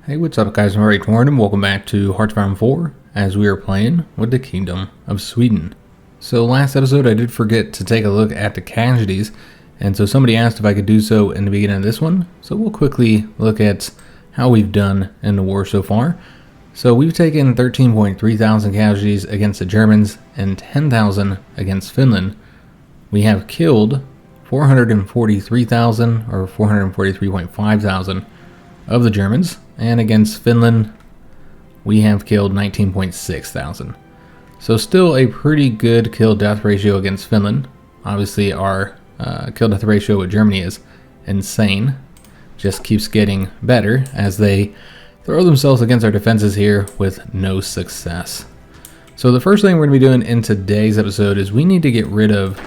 Hey, what's up guys, I'm Praetorian and welcome back to HOI4 as we are playing with the Kingdom of Sweden. So last episode I did forget to take a look at the casualties, and so somebody asked if I could do so in the beginning of this one. So we'll quickly look at how we've done in the war so far. So we've taken 13.3 thousand casualties against the Germans and 10,000 against Finland. We have killed 443,000 or 443.5 thousand of the Germans, and against Finland we have killed 19.6 thousand. So still a pretty good kill death ratio against Finland. Obviously our kill death ratio with Germany is insane. Just keeps getting better as they throw themselves against our defenses here with no success. So the first thing we're going to be doing in today's episode is we need to get rid of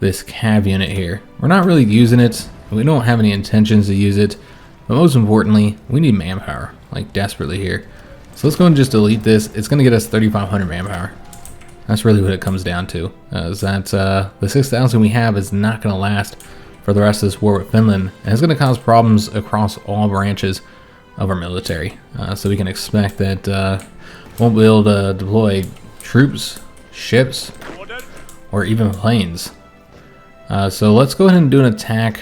this cav unit here. We're not really using it. We don't have any intentions to use it. But most importantly, we need manpower, like desperately here. So let's go and just delete this. It's going to get us 3,500 manpower. That's really what it comes down to. Is that the 6,000 we have is not going to last for the rest of this war with Finland. And it's going to cause problems across all branches of our military. So we can expect that won't be able to deploy troops, ships, or even planes. So let's go ahead and do an attack.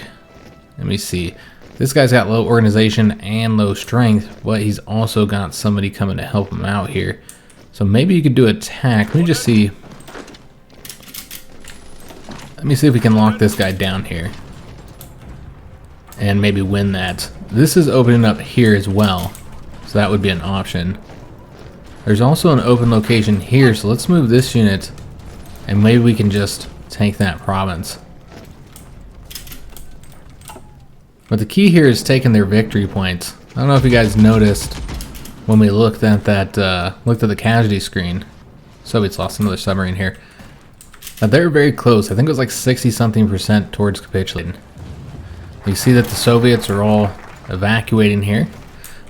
Let me see. This guy's got low organization and low strength, but he's also got somebody coming to help him out here. So maybe you could do attack. Let me just see. Let me see if we can lock this guy down here and maybe win that. This is opening up here as well, so that would be an option. There's also an open location here, so let's move this unit and maybe we can just take that province. But the key here is taking their victory points. I don't know if you guys noticed when we looked at that, looked at the casualty screen. Soviets lost another submarine here. But they're very close. I think it was like 60-something% towards capitulating. You see that the Soviets are all evacuating here.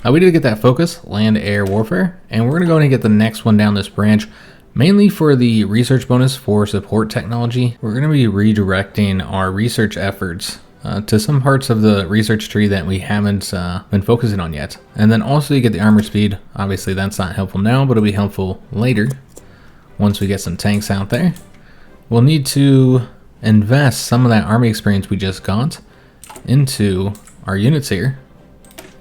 We did get that focus, land-air warfare, and we're gonna go and get the next one down this branch. Mainly for the research bonus for support technology. We're gonna be redirecting our research efforts to some parts of the research tree that we haven't been focusing on yet. And then also you get the armor speed. Obviously that's not helpful now, but it'll be helpful later once we get some tanks out there. We'll need to invest some of that army experience we just got into our units here.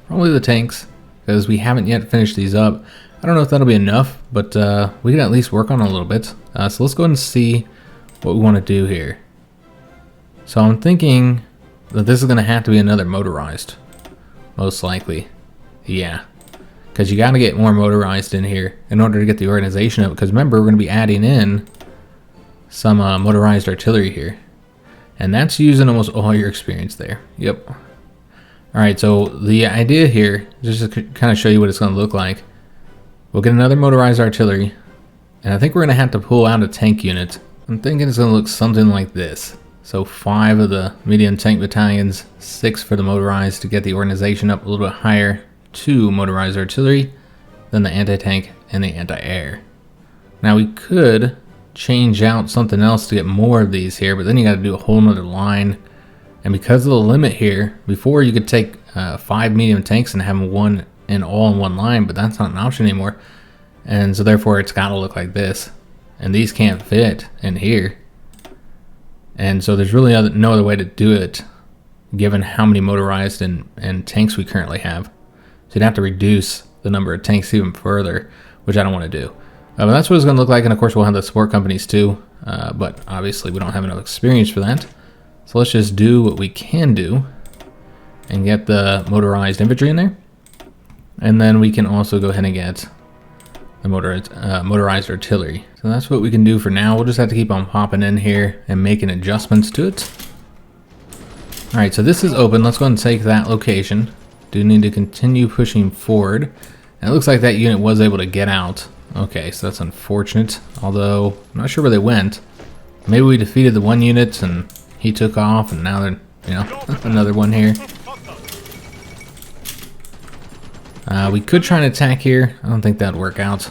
Probably the tanks, because we haven't yet finished these up. I don't know if that'll be enough, but we can at least work on it a little bit. So let's go ahead and see what we want to do here. So I'm thinking that this is going to have to be another motorized, most likely. Yeah, because you got to get more motorized in here in order to get the organization up, because remember we're going to be adding in some motorized artillery here, and that's using almost all your experience there. Yep. Alright, so the idea here, just to kind of show you what it's going to look like, we'll get another motorized artillery, and I think we're going to have to pull out a tank unit. I'm thinking it's going to look something like this. So 5 of the medium tank battalions, 6 for the motorized to get the organization up a little bit higher, 2 motorized artillery, then the anti-tank and the anti-air. Now we could change out something else to get more of these here, but then you got to do a whole nother line. And because of the limit here, before you could take 5 medium tanks and have them one in one line, but that's not an option anymore. And so therefore it's got to look like this. And these can't fit in here. And so there's really no other way to do it, given how many motorized and tanks we currently have. So you'd have to reduce the number of tanks even further, which I don't want to do. But that's what it's going to look like, and of course we'll have the support companies too, but obviously we don't have enough experience for that. So let's just do what we can do and get the motorized infantry in there. And then we can also go ahead and get the motorized artillery. So that's what we can do for now. We'll just have to keep on popping in here and making adjustments to it. Alright, so this is open. Let's go ahead and take that location. Do need to continue pushing forward. And it looks like that unit was able to get out. Okay, so that's unfortunate. Although, I'm not sure where they went. Maybe we defeated the one unit and he took off and now they're, you know, another one here. We could try and attack here. I don't think that'd work out.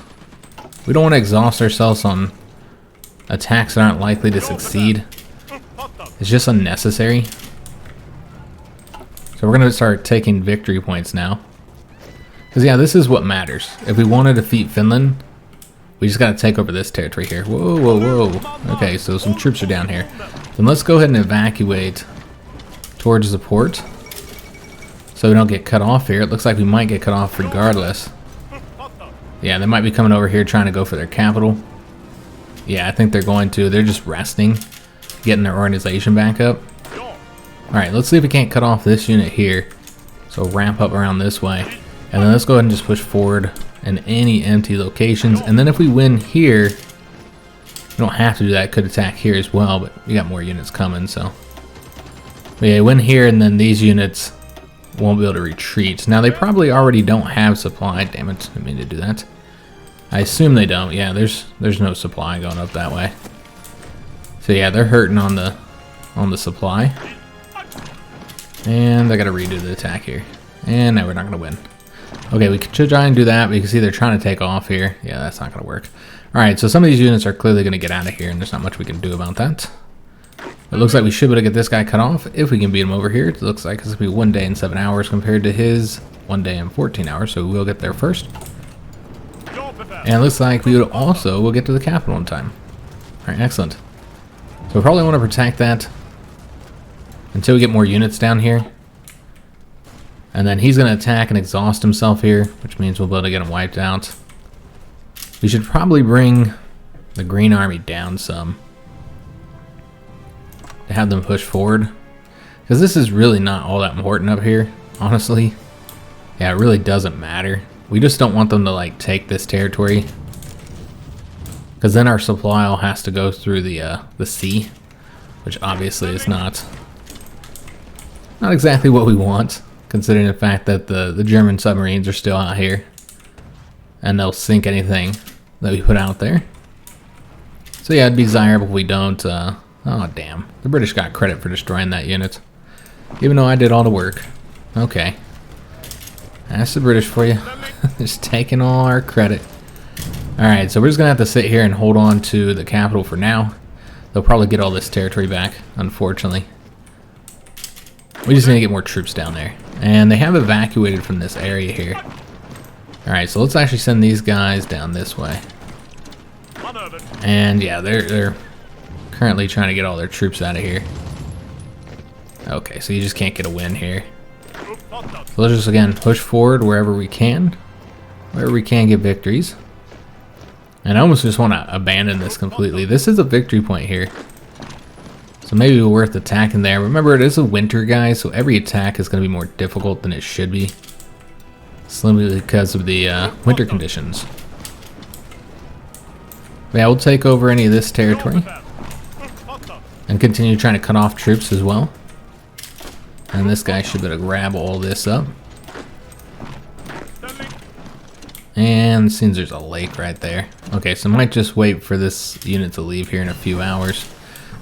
We don't want to exhaust ourselves on attacks that aren't likely to succeed. It's just unnecessary. So we're going to start taking victory points now. Because, yeah, this is what matters. If we want to defeat Finland, we just got to take over this territory here. Whoa, whoa, whoa. Okay, so some troops are down here. Then let's go ahead and evacuate towards the port so we don't get cut off here. It looks like we might get cut off regardless. Yeah, they might be coming over here trying to go for their capital. Yeah, I think they're going to. They're just resting, getting their organization back up. Alright, let's see if we can't cut off this unit here. So ramp up around this way. And then let's go ahead and just push forward in any empty locations. And then if we win here, we don't have to do that. Could attack here as well, but we got more units coming, so. But yeah, win here, and then these units won't be able to retreat. Now, they probably already don't have supply. Damn it, I didn't mean to do that. I assume they don't. Yeah, there's no supply going up that way. So yeah, they're hurting on the supply. And I gotta redo the attack here. And now we're not gonna win. Okay, we could try and do that, but you can see they're trying to take off here. Yeah, that's not gonna work. Alright, so some of these units are clearly gonna get out of here, and there's not much we can do about that. It looks like we should be able to get this guy cut off if we can beat him over here. It looks like it's gonna be 1 day and 7 hours compared to his 1 day and 14 hours, so we'll get there first. And it looks like we will get to the capital in time. Alright, excellent. So we probably want to protect that until we get more units down here. And then he's going to attack and exhaust himself here, which means we'll be able to get him wiped out. We should probably bring the Green Army down some to have them push forward. Because this is really not all that important up here, honestly. Yeah, it really doesn't matter. We just don't want them to like take this territory, because then our supply all has to go through the sea, which obviously is not exactly what we want, considering the fact that the German submarines are still out here, and they'll sink anything that we put out there. So yeah, it'd be desirable if we don't. Oh damn, the British got credit for destroying that unit, even though I did all the work. Okay, that's the British for you. Just taking all our credit. Alright, so we're just going to have to sit here and hold on to the capital for now. They'll probably get all this territory back, unfortunately. We just need to get more troops down there. And they have evacuated from this area here. Alright, so let's actually send these guys down this way. And yeah, they're currently trying to get all their troops out of here. Okay, so you just can't get a win here. So let's just, again, push forward wherever we can. Wherever we can get victories. And I almost just want to abandon this completely. This is a victory point here, so maybe we're worth attacking there. Remember, it is a winter, guys, so every attack is going to be more difficult than it should be, simply because of the winter conditions. But yeah, we'll take over any of this territory and continue trying to cut off troops as well. And this guy should be able to grab all this up. And it seems there's a lake right there. Okay, so I might just wait for this unit to leave here in a few hours.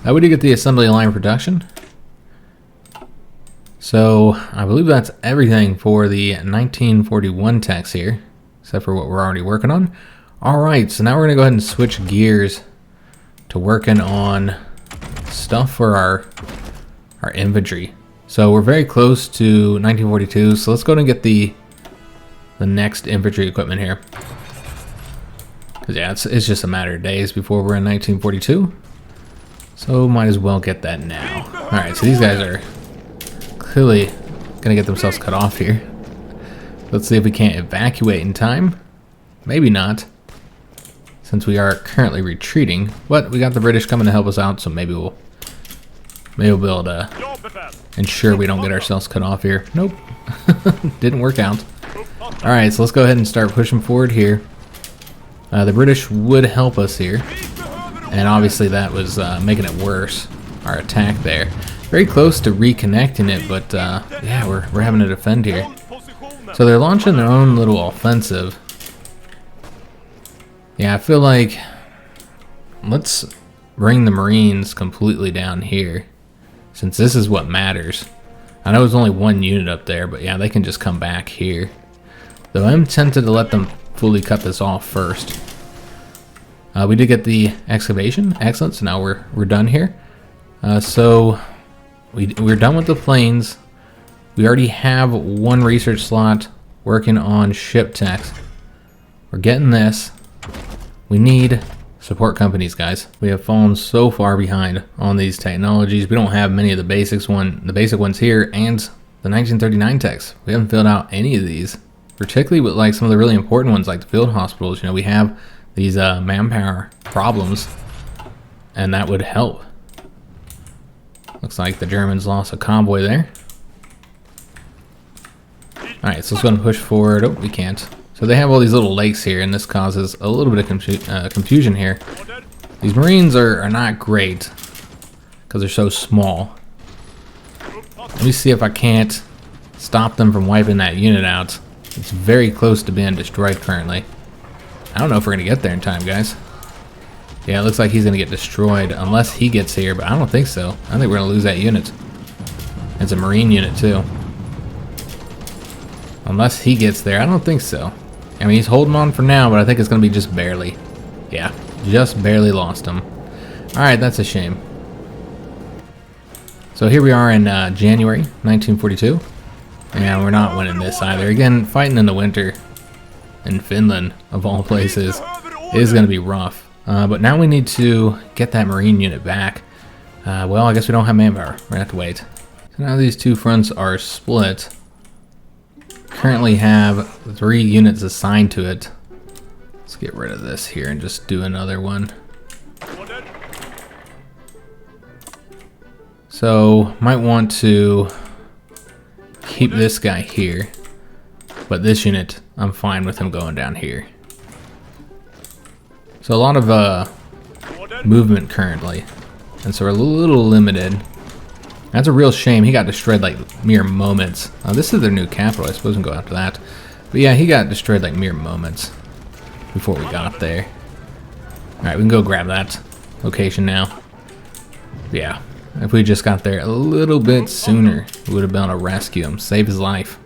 We did get the assembly line production. So I believe that's everything for the 1941 text here, except for what we're already working on. Alright, so now we're going to go ahead and switch gears to working on stuff for our infantry. So we're very close to 1942, so let's go ahead and get the next infantry equipment here. Because yeah, it's just a matter of days before we're in 1942. So might as well get that now. Alright, so these guys are clearly going to get themselves cut off here. Let's see if we can't evacuate in time. Maybe not, since we are currently retreating. But we got the British coming to help us out, so maybe we'll be able to ensure we don't get ourselves cut off here. Nope. Didn't work out. Alright, so let's go ahead and start pushing forward here. The British would help us here, and obviously that was making it worse, our attack there. Very close to reconnecting it, but yeah, we're having to defend here. So they're launching their own little offensive. Yeah, I feel like let's bring the Marines completely down here, since this is what matters. I know there's only one unit up there, but yeah, they can just come back here. Though I'm tempted to let them fully cut this off first. We did get the excavation. Excellent, so now we're done here. So we're done with the planes. We already have one research slot, working on ship techs. We're getting this. We need support companies, guys. We have fallen so far behind on these technologies. We don't have many of the basic ones here, and the 1939 techs. We haven't filled out any of these, particularly with like some of the really important ones like the field hospitals. You know, we have these manpower problems, and that would help. Looks like the Germans lost a convoy there. Alright, so let's go and push forward. Oh, we can't. So they have all these little lakes here, and this causes a little bit of confusion here. These Marines are not great because they're so small. Let me see if I can't stop them from wiping that unit out. It's very close to being destroyed currently. I don't know if we're going to get there in time, guys. Yeah, it looks like he's going to get destroyed unless he gets here, but I don't think so. I think we're going to lose that unit. It's a Marine unit, too. Unless he gets there, I don't think so. I mean, he's holding on for now, but I think it's going to be just barely. Yeah, just barely lost him. Alright, that's a shame. So here we are in January 1942. And we're not winning this either. Again, fighting in the winter in Finland, of all places, is going to be rough. But now we need to get that Marine unit back. Well, I guess we don't have manpower. We're going to have to wait. So now these two fronts are split. Currently have 3 units assigned to it. Let's get rid of this here and just do another one. So, might want to keep this guy here. But this unit, I'm fine with him going down here. So a lot of movement currently, and so we're a little limited. That's a real shame. He got destroyed like mere moments. This is their new capital. I suppose we can go after that. But yeah, he got destroyed like mere moments before we got there. Alright, we can go grab that location now. Yeah, if we just got there a little bit sooner, we would have been able to rescue him, save his life.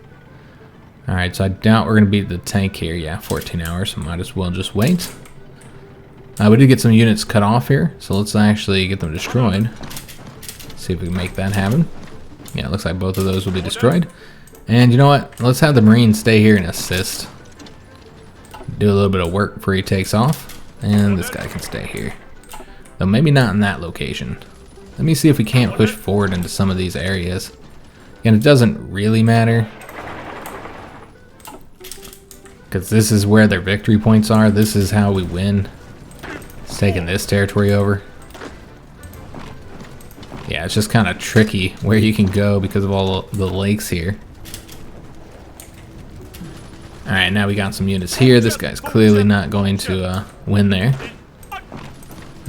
Alright, so I doubt we're going to beat the tank here. Yeah, 14 hours, so might as well just wait. We did get some units cut off here, so let's actually get them destroyed. See if we can make that happen. Yeah, it looks like both of those will be destroyed. And you know what? Let's have the Marine stay here and assist. Do a little bit of work before he takes off. And this guy can stay here. Though maybe not in that location. Let me see if we can't push forward into some of these areas. And it doesn't really matter, because this is where their victory points are. This is how we win. It's taking this territory over. Yeah, it's just kind of tricky where you can go because of all the lakes here. Alright, now we got some units here. This guy's clearly not going to win there.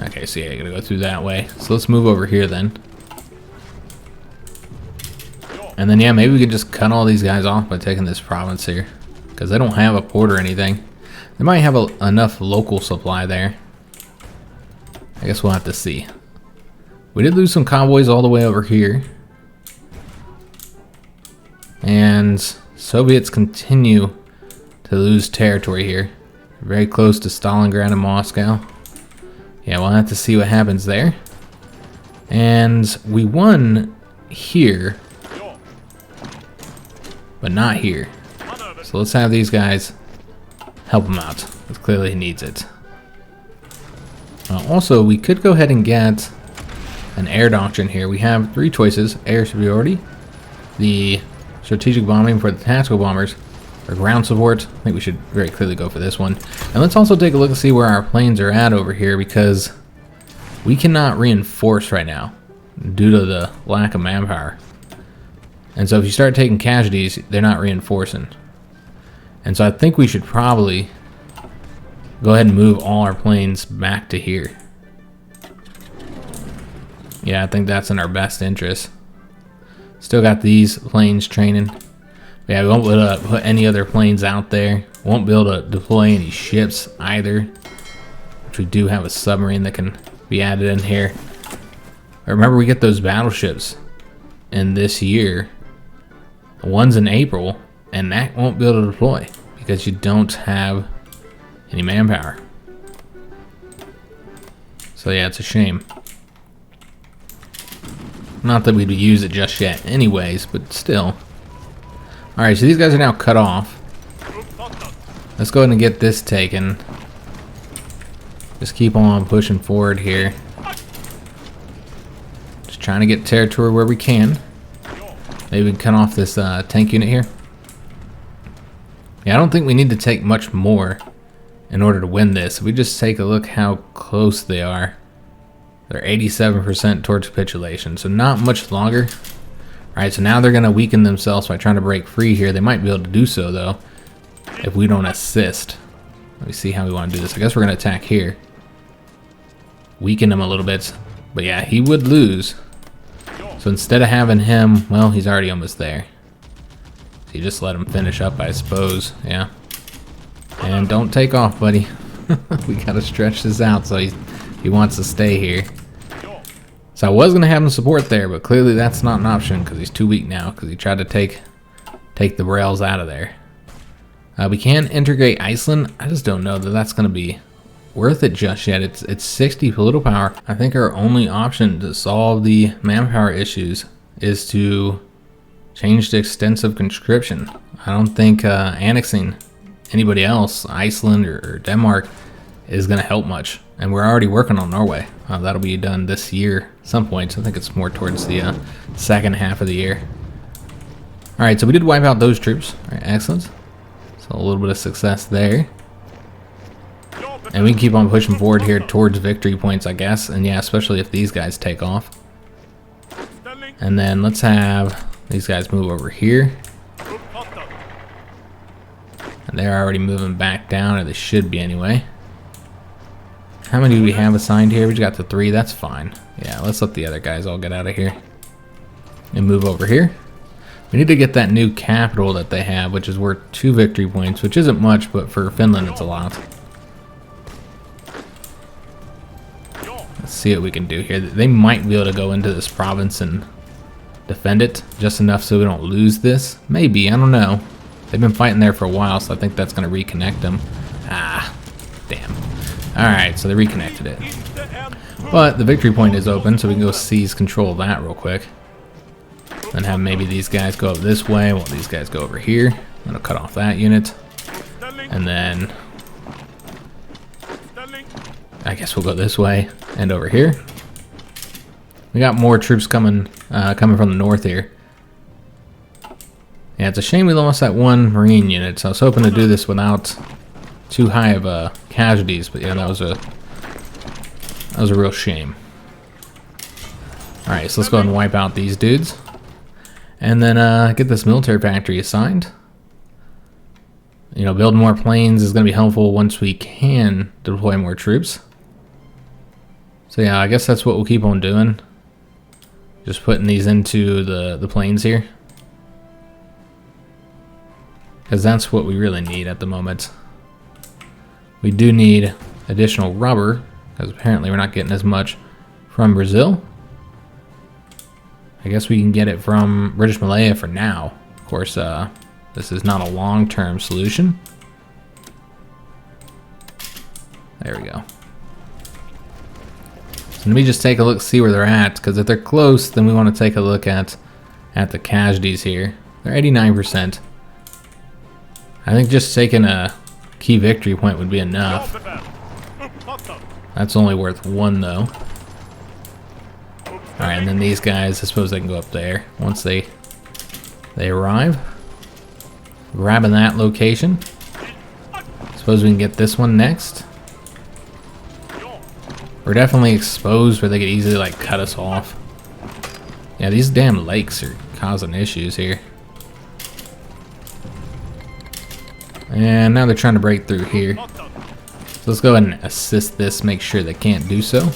Okay, so yeah, you're going to go through that way. So let's move over here then. And then, yeah, maybe we could just cut all these guys off by taking this province here, because they don't have a port or anything. They might have enough local supply there. I guess we'll have to see. We did lose some convoys all the way over here. And Soviets continue to lose territory here. Very close to Stalingrad and Moscow. Yeah, we'll have to see what happens there. And we won here, but not here. So let's have these guys help him out, because clearly he needs it. Also, we could go ahead and get an air doctrine here. We have 3 choices: air superiority, the strategic bombing for the tactical bombers, or ground support. I think we should very clearly go for this one. And let's also take a look and see where our planes are at over here, because we cannot reinforce right now due to the lack of manpower. And so if you start taking casualties, they're not reinforcing. And so I think we should probably go ahead and move all our planes back to here. Yeah, I think that's in our best interest. Still got these planes training. Yeah, we won't be able to put any other planes out there. Won't be able to deploy any ships either, which we do have a submarine that can be added in here. Remember, we get those battleships in this year. One's in April, and that won't be able to deploy because you don't have any manpower. So yeah, it's a shame. Not that we'd use it just yet anyways, but still. Alright, so these guys are now cut off. Let's go ahead and get this taken. Just keep on pushing forward here. Just trying to get territory where we can. Maybe we can cut off this tank unit here. Yeah, I don't think we need to take much more in order to win this. If we just take a look how close they are. They're 87% towards capitulation, so not much longer. Alright, so now they're going to weaken themselves by trying to break free here. They might be able to do so, though, if we don't assist. Let me see how we want to do this. I guess we're going to attack here. Weaken him a little bit. But yeah, he would lose. So instead of having him, well, he's already almost there. So you just let him finish up, I suppose. Yeah. And don't take off, buddy. We got to stretch this out so he wants to stay here. So I was going to have him support there, but clearly that's not an option because he's too weak now because he tried to take the rails out of there. We can integrate Iceland. I just don't know that that's going to be worth it just yet. It's 60 political power. I think our only option to solve the manpower issues is to change to extensive conscription. I don't think annexing anybody else, Iceland or Denmark, is going to help much. And we're already working on Norway. That'll be done this year at some point. So I think it's more towards the second half of the year. Alright, so we did wipe out those troops. Alright, excellent. So a little bit of success there. And we can keep on pushing forward here towards victory points, I guess. And yeah, especially if these guys take off. And then let's have these guys move over here. And they're already moving back down, or they should be anyway. How many do we have assigned here? We just got the 3. That's fine. Yeah, let's let the other guys all get out of here. And move over here. We need to get that new capital that they have, which is worth 2 victory points, which isn't much, but for Finland it's a lot. Let's see what we can do here. They might be able to go into this province and defend it just enough so we don't lose this. Maybe, I don't know. They've been fighting there for a while, so I think that's going to reconnect them. Ah, damn. Alright, so they reconnected it. But the victory point is open, so we can go seize control of that real quick. And have maybe these guys go up this way while these guys go over here. I'm going to cut off that unit. And then I guess we'll go this way and over here. We got more troops coming from the north here. Yeah, it's a shame we lost that one marine unit, so I was hoping to do this without too high of casualties, but yeah, that was a real shame. Alright, so let's go ahead and wipe out these dudes. And then get this military factory assigned. You know, building more planes is going to be helpful once we can deploy more troops. So yeah, I guess that's what we'll keep on doing. Just putting these into the planes here. Because that's what we really need at the moment. We do need additional rubber, because apparently we're not getting as much from Brazil. I guess we can get it from British Malaya for now. Of course, this is not a long-term solution. There we go. So let me just take a look, see where they're at, because if they're close, then we want to take a look at the casualties here. They're 89%. I think just taking a key victory point would be enough. That's only worth 1 though. Alright, and then these guys, I suppose they can go up there once they arrive. Grabbing that location. Suppose we can get this one next. We're definitely exposed where they could easily like cut us off. Yeah, these damn lakes are causing issues here. And now they're trying to break through here. So let's go ahead and assist this, make sure they can't do so.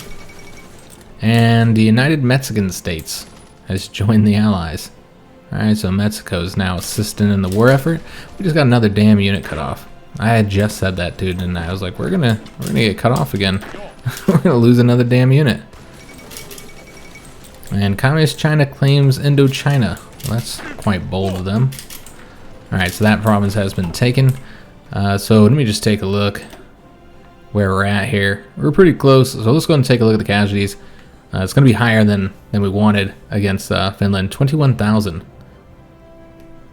And the United Mexican States has joined the Allies. Alright, so Mexico is now assisting in the war effort. We just got another damn unit cut off. I had just said that, dude, and I was like, we're gonna get cut off again. We're gonna lose another damn unit. And Communist China claims Indochina. Well, that's quite bold of them. Alright, so that province has been taken. So let me just take a look where we're at here. We're pretty close, so let's go ahead and take a look at the casualties. It's going to be higher than we wanted against Finland, 21,000.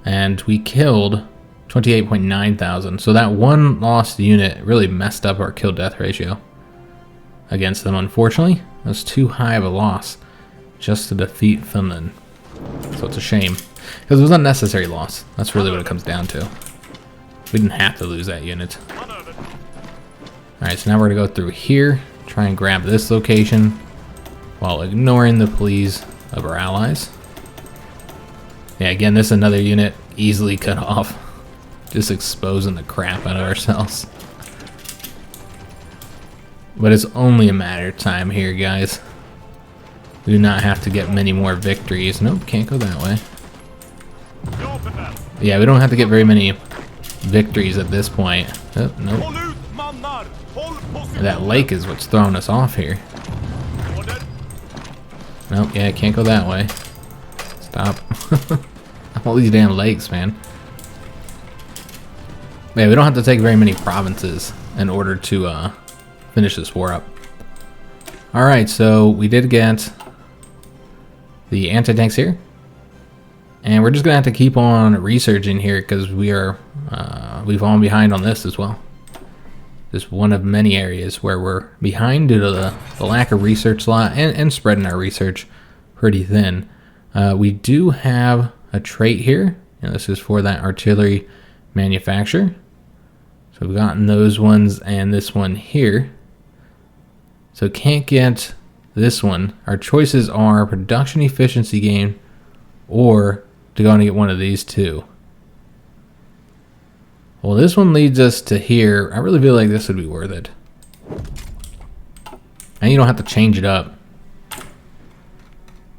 And we killed 28.9 thousand. So that one lost unit really messed up our kill-death ratio against them, unfortunately. That's too high of a loss just to defeat Finland. So it's a shame. Because it was unnecessary loss. That's really what it comes down to. We didn't have to lose that unit. Alright, so now we're going to go through here. Try and grab this location while ignoring the pleas of our allies. Yeah, again, this is another unit easily cut off. Just exposing the crap out of ourselves. But it's only a matter of time here, guys. We do not have to get many more victories. Nope, can't go that way. Yeah, we don't have to get very many victories at this point. Oh, nope. That lake is what's throwing us off here. Nope, yeah, can't go that way. Stop. All these damn lakes, man. Yeah, we don't have to take very many provinces in order to finish this war up. Alright, so we did get the anti-tanks here. And we're just going to have to keep on researching here because we've fallen behind on this as well. Just one of many areas where we're behind due to the lack of research slot and spreading our research pretty thin. We do have a trait here, and this is for that artillery manufacturer. So we've gotten those ones and this one here. So can't get this one. Our choices are production efficiency gain or to go and get one of these two. Well, this one leads us to here. I really feel like this would be worth it. And you don't have to change it up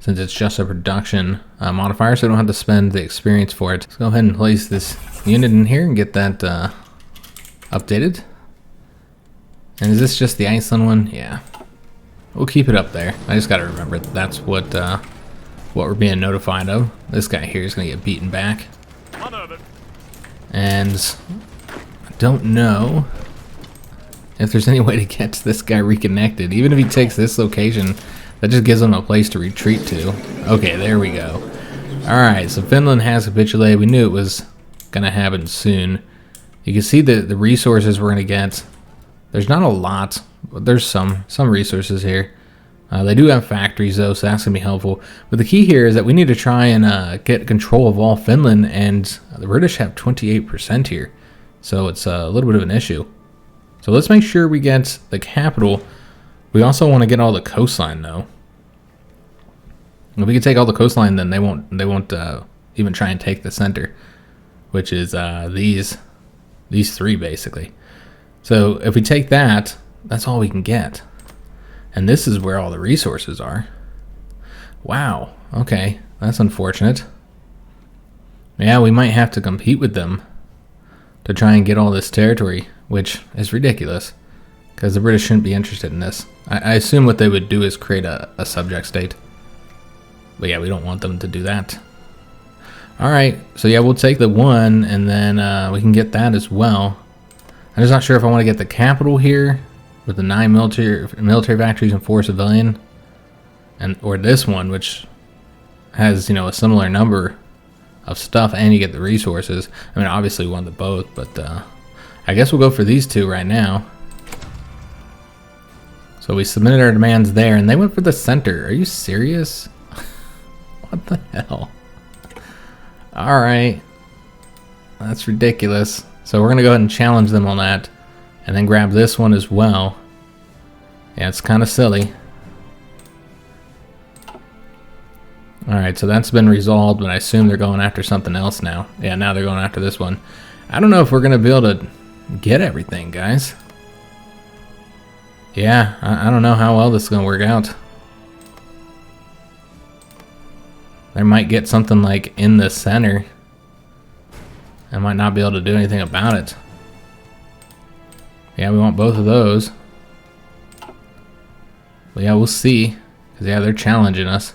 since it's just a production modifier, so I don't have to spend the experience for it. Let's go ahead and place this unit in here and get that updated. And is this just the Iceland one? Yeah. We'll keep it up there. I just got to remember that's what we're being notified of. This guy here is going to get beaten back. And I don't know if there's any way to get this guy reconnected. Even if he takes this location, that just gives him a place to retreat to. Okay, there we go. Alright, so Finland has capitulated. We knew it was going to happen soon. You can see the resources we're going to get. There's not a lot, but there's some resources here. They do have factories though, so that's going to be helpful. But the key here is that we need to try and get control of all Finland, and the British have 28% here. So it's a little bit of an issue. So let's make sure we get the capital. We also want to get all the coastline though. If we can take all the coastline, then they won't even try and take the center, which is these three basically. So if we take that, that's all we can get. And this is where all the resources are. Wow, okay, that's unfortunate. Yeah, we might have to compete with them to try and get all this territory, which is ridiculous, because the British shouldn't be interested in this. I assume what they would do is create a subject state. But yeah, we don't want them to do that. Alright, so yeah, we'll take the one, and then we can get that as well. I'm just not sure if I want to get the capital here with the 9 military factories and 4 civilian, or this one, which has, you know, a similar number of stuff, and you get the resources. I mean, obviously we want the both, but I guess we'll go for these two right now. So we submitted our demands there, and they went for the center. Are you serious? What the hell? Alright. That's ridiculous. So we're going to go ahead and challenge them on that. And then grab this one as well. Yeah, it's kind of silly. Alright, so that's been resolved, but I assume they're going after something else now. Yeah, now they're going after this one. I don't know if we're going to be able to get everything, guys. Yeah, I don't know how well this is going to work out. They might get something like in the center. I might not be able to do anything about it. Yeah, we want both of those. But yeah, we'll see. Because yeah, they're challenging us.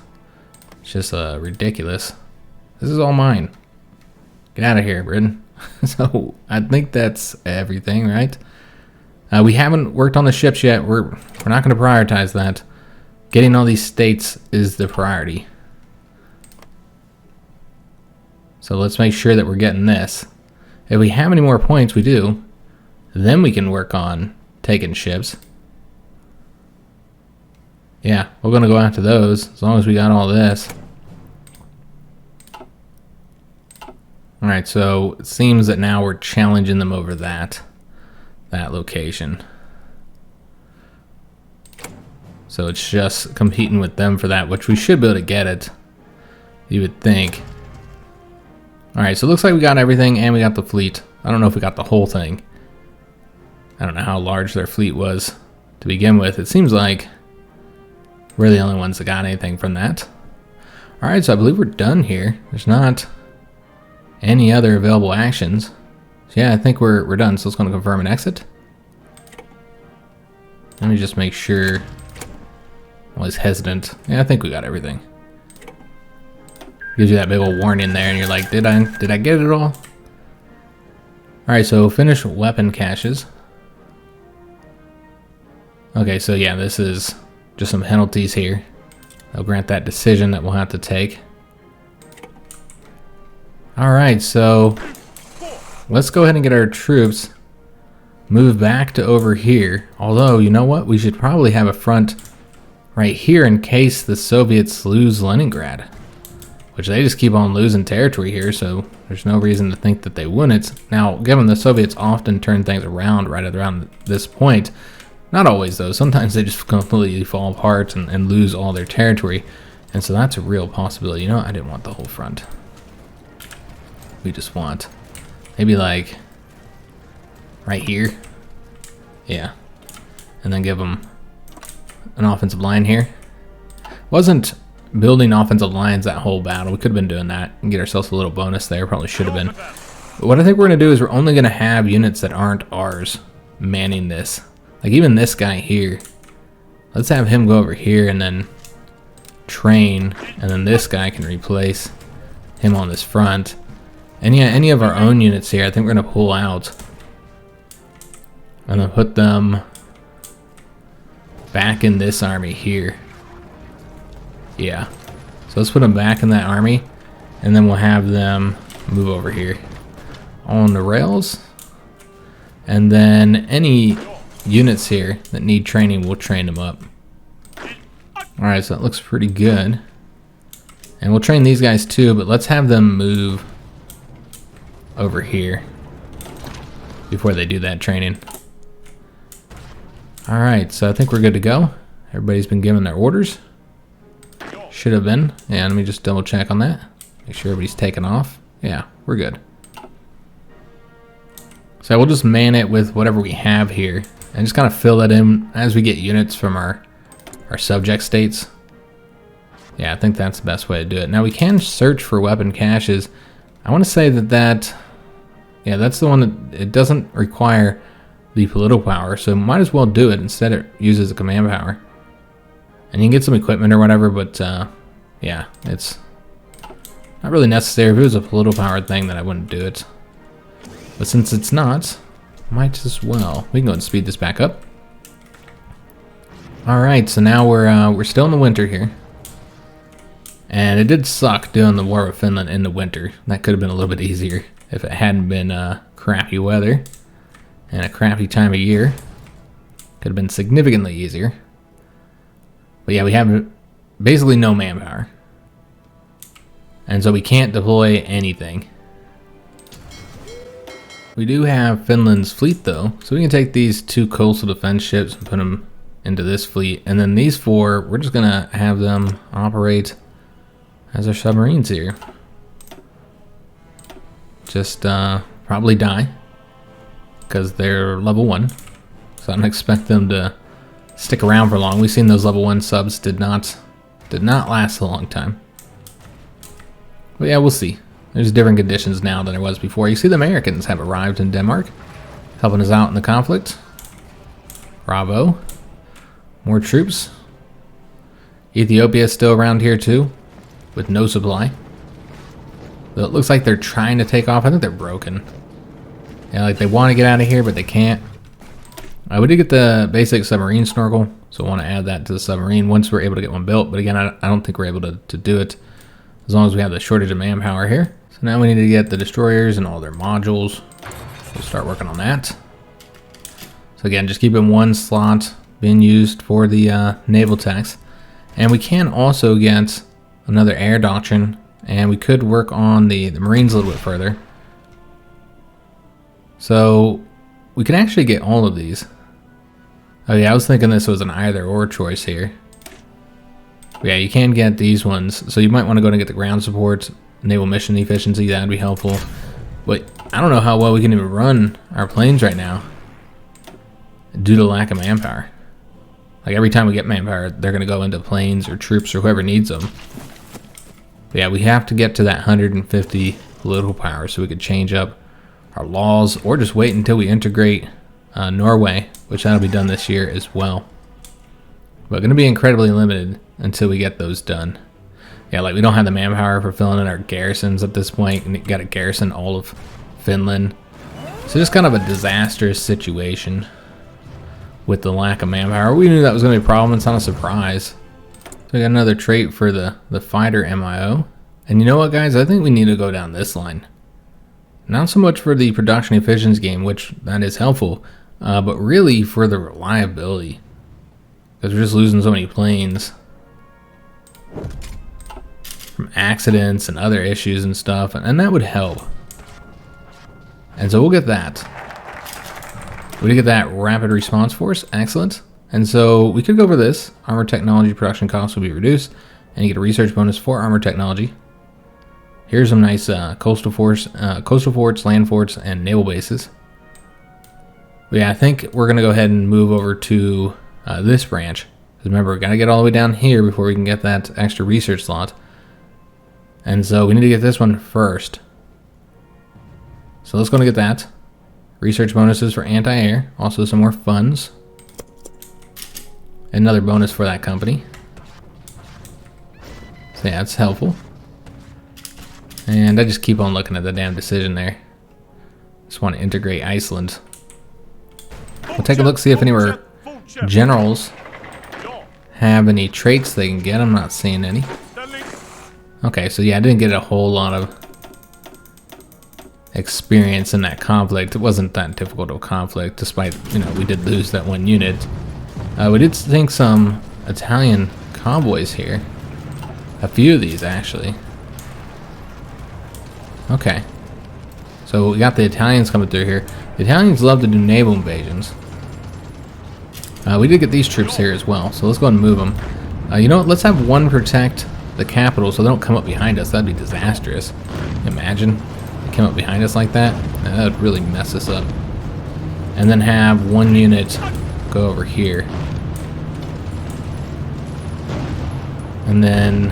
It's just ridiculous. This is all mine. Get out of here, Britain. So I think that's everything, right? We haven't worked on the ships yet. We're not going to prioritize that. Getting all these states is the priority. So let's make sure that we're getting this. If we have any more points, we do. Then we can work on taking ships. Yeah, we're going to go after those as long as we got all this. Alright, so it seems that now we're challenging them over that location. So it's just competing with them for that, which we should be able to get it, you would think. Alright, so it looks like we got everything and we got the fleet. I don't know if we got the whole thing. I don't know how large their fleet was to begin with. It seems like we're the only ones that got anything from that. Alright, so I believe we're done here. There's not any other available actions. So yeah, I think we're done. So let's go to confirm and exit. Let me just make sure. I was hesitant. Yeah, I think we got everything. Gives you that big old warning there, and you're like, did I get it all? Alright, so finish weapon caches. Okay, so yeah, this is just some penalties here. They'll grant that decision that we'll have to take. Alright, so let's go ahead and get our troops moved back to over here. Although, you know what? We should probably have a front right here in case the Soviets lose Leningrad. Which they just keep on losing territory here, so there's no reason to think that they wouldn't. Now, given the Soviets often turn things around right around this point, not always though, sometimes they just completely fall apart and lose all their territory. And so that's a real possibility. You know, I didn't want the whole front. We just want maybe like right here. Yeah. And then give them an offensive line here. Wasn't building offensive lines that whole battle. We could have been doing that and get ourselves a little bonus there. Probably should have been. But what I think we're going to do is we're only going to have units that aren't ours manning this. Like even this guy here. Let's have him go over here and then train. And then this guy can replace him on this front. And yeah, any of our own units here, I think we're going to pull out. And then put them back in this army here. Yeah. So let's put them back in that army. And then we'll have them move over here. On the rails. And then any units here that need training, we'll train them up. Alright, so that looks pretty good. And we'll train these guys too, but let's have them move over here before they do that training. Alright, so I think we're good to go. Everybody's been given their orders. Should have been. Yeah, let me just double check on that. Make sure everybody's taken off. Yeah, we're good. So we'll just man it with whatever we have here. And just kind of fill that in as we get units from our subject states. Yeah, I think that's the best way to do it. Now we can search for weapon caches. I want to say that yeah, that's the one that it doesn't require the political power, so might as well do it. Instead it uses a command power. And you can get some equipment or whatever, but yeah, it's not really necessary. If it was a political power thing, then I wouldn't do it. But since it's not, might as well. We can go and speed this back up. Alright, so now we're still in the winter here. And it did suck doing the war with Finland in the winter. That could have been a little bit easier if it hadn't been crappy weather and a crappy time of year. Could have been significantly easier. But yeah, we have basically no manpower. And so we can't deploy anything. We do have Finland's fleet though, so we can take these 2 coastal defense ships and put them into this fleet. And then these 4, we're just gonna have them operate as our submarines here. Just probably die because they're level 1. So I don't expect them to stick around for long. We've seen those level 1 subs did not last a long time. But yeah, we'll see. There's different conditions now than there was before. You see the Americans have arrived in Denmark, helping us out in the conflict. Bravo. More troops. Ethiopia is still around here too, with no supply. Though it looks like they're trying to take off. I think they're broken. Yeah, like they want to get out of here, but they can't. We did get the basic submarine snorkel, so I want to add that to the submarine once we're able to get one built. But again, I don't think we're able to do it as long as we have the shortage of manpower here. So now we need to get the destroyers and all their modules. We'll start working on that. So again, just keeping one slot being used for the naval techs. And we can also get another air doctrine, and we could work on the Marines a little bit further. So we can actually get all of these. Oh yeah, I was thinking this was an either or choice here. Yeah, you can get these ones, so you might want to go and get the ground support, naval mission efficiency, that would be helpful. But I don't know how well we can even run our planes right now due to lack of manpower. Like every time we get manpower, they're going to go into planes or troops or whoever needs them. But yeah, we have to get to that 150 political power so we could change up our laws, or just wait until we integrate Norway, which that'll be done this year as well. But going to be incredibly limited until we get those done. Yeah, like we don't have the manpower for filling in our garrisons at this point, and got to garrison all of Finland. So just kind of a disastrous situation with the lack of manpower. We knew that was going to be a problem. It's not a surprise. So we got another trait for the fighter MIO. And you know what, guys? I think we need to go down this line. Not so much for the production efficiency game, which that is helpful, but really for the reliability. Because we're just losing so many planes from accidents and other issues and stuff, and that would help. And so we'll get that. We get that rapid response force, excellent. And so we could go over this. Armor technology production costs will be reduced, and you get a research bonus for armor technology. Here's some nice coastal forts, land forts, and naval bases. But yeah, I think we're gonna go ahead and move over to this branch. Because remember, we gotta get all the way down here before we can get that extra research slot. And so we need to get this one first. So let's go and get that. Research bonuses for anti-air. Also some more funds. Another bonus for that company. So yeah, it's helpful. And I just keep on looking at the damn decision there. Just want to integrate Iceland. We'll take a look, see if any of our generals have any traits they can get. I'm not seeing any. Okay, so yeah, I didn't get a whole lot of experience in that conflict. It wasn't that difficult of a conflict, despite, you know, we did lose that one unit. We did sink some Italian convoys here. A few of these, actually. Okay. So we got the Italians coming through here. The Italians love to do naval invasions. We did get these troops here as well, so let's go ahead and move them. You know what, let's have one protect the capital so they don't come up behind us. That'd be disastrous. Imagine they came up behind us like that. That would really mess us up. And then have one unit go over here. And then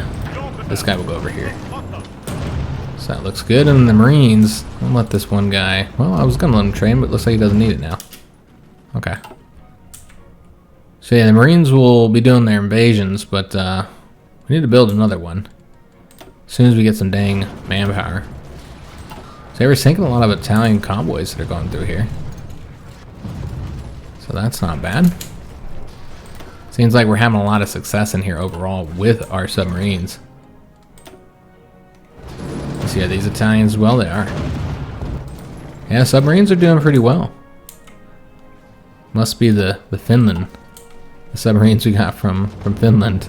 this guy will go over here. So that looks good. And the Marines, I'll let this one guy, well, I was gonna let him train, but looks like he doesn't need it now. Okay. So yeah, the Marines will be doing their invasions, but we need to build another one as soon as we get some dang manpower. So we're sinking a lot of Italian convoys that are going through here. So that's not bad. Seems like we're having a lot of success in here overall with our submarines. So yeah, these Italians, well, they are. Yeah, submarines are doing pretty well. Must be the Finland. The submarines we got from Finland.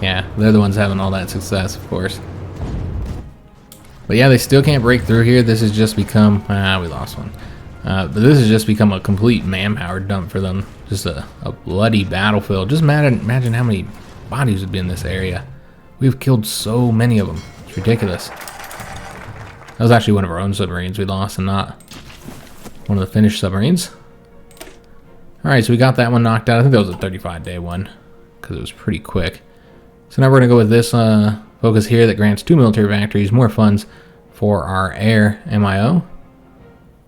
Yeah, they're the ones having all that success, of course. But yeah, they still can't break through here. This has just become... we lost one. But this has just become a complete manpower dump for them. Just a bloody battlefield. Just imagine how many bodies would be in this area. We've killed so many of them. It's ridiculous. That was actually one of our own submarines we lost, and not one of the Finnish submarines. Alright, so we got that one knocked out. I think that was a 35-day one, because it was pretty quick. So now we're going to go with this focus here that grants 2 military factories, more funds for our air MIO.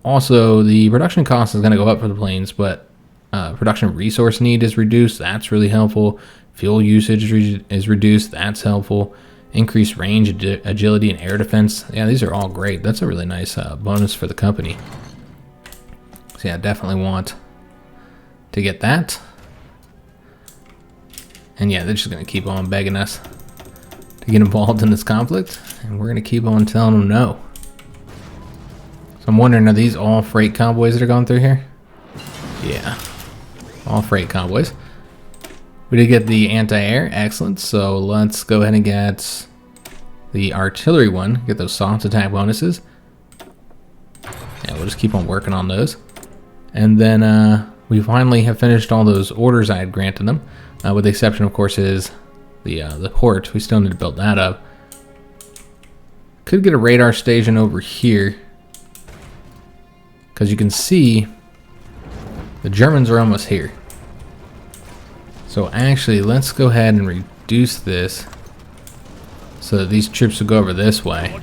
Also, the production cost is going to go up for the planes, but production resource need is reduced. That's really helpful. Fuel usage is reduced. That's helpful. Increased range, agility, and air defense. Yeah, these are all great. That's a really nice bonus for the company. So yeah, definitely want to get that. And yeah, they're just going to keep on begging us to get involved in this conflict, and we're going to keep on telling them no. So I'm wondering, are these all freight convoys that are going through here? Yeah, all freight convoys. We did get the anti-air, excellent. So let's go ahead and get the artillery one, get those soft attack bonuses. Yeah, we'll just keep on working on those. And then we finally have finished all those orders I had granted them, with the exception, of course, is the port. We still need to build that up. Could get a radar station over here, because you can see the Germans are almost here. So actually, let's go ahead and reduce this so that these troops will go over this way.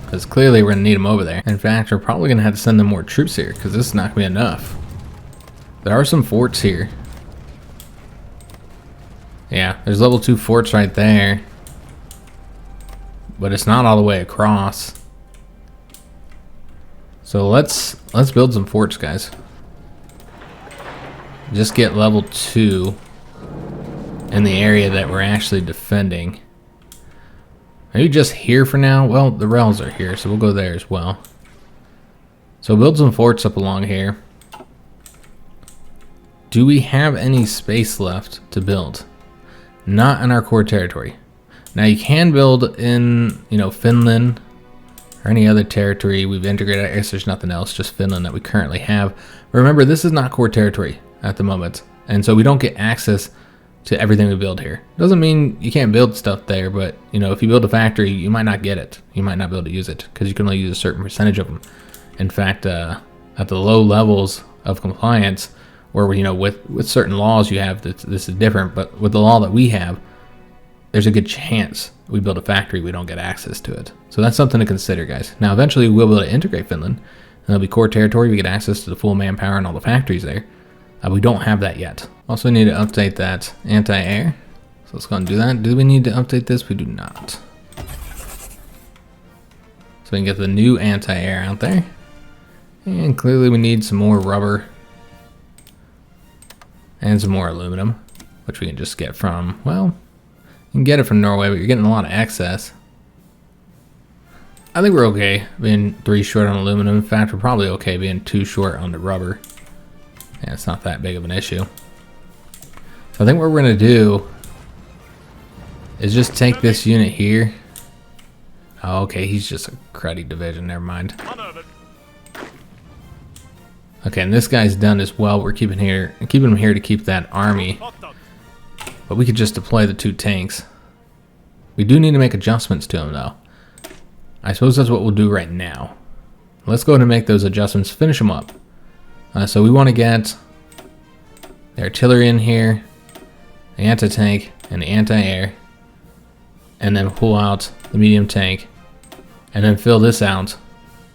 Because clearly we're going to need them over there. In fact, we're probably going to have to send them more troops here, because this is not going to be enough. There are some forts here. Yeah, there's level 2 forts right there. But it's not all the way across. So let's build some forts, guys. Just get level 2 in the area that we're actually defending. Maybe just here for now. Well, the rails are here, so we'll go there as well. So build some forts up along here. Do we have any space left to build? Not in our core territory. Now you can build in, you know, Finland or any other territory we've integrated. I guess there's nothing else, just Finland that we currently have. But remember, this is not core territory at the moment, and so we don't get access to everything we build here. Doesn't mean you can't build stuff there, but you know, if you build a factory, you might not get it. You might not be able to use it because you can only use a certain percentage of them. In fact, at the low levels of compliance, or you know, with certain laws you have, this is different. But with the law that we have, there's a good chance we build a factory, we don't get access to it. So that's something to consider, guys. Now, eventually we'll be able to integrate Finland, and it'll be core territory. We get access to the full manpower and all the factories there. We don't have that yet. Also need to update that anti-air. So let's go and do that. Do we need to update this? We do not. So we can get the new anti-air out there. And clearly we need some more rubber and some more aluminum, which we can just get from, well, you can get it from Norway, but you're getting a lot of excess. I think we're okay being 3 short on aluminum. In fact, we're probably okay being 2 short on the rubber. Yeah, it's not that big of an issue. So I think what we're going to do is just take this unit here. Oh, okay, he's just a cruddy division, never mind. Okay, and this guy's done as well. We're keeping him here to keep that army. But we could just deploy the 2 tanks. We do need to make adjustments to them, though. I suppose that's what we'll do right now. Let's go ahead and make those adjustments, finish them up. So we want to get the artillery in here, the anti-tank, and the anti-air, and then pull out the medium tank, and then fill this out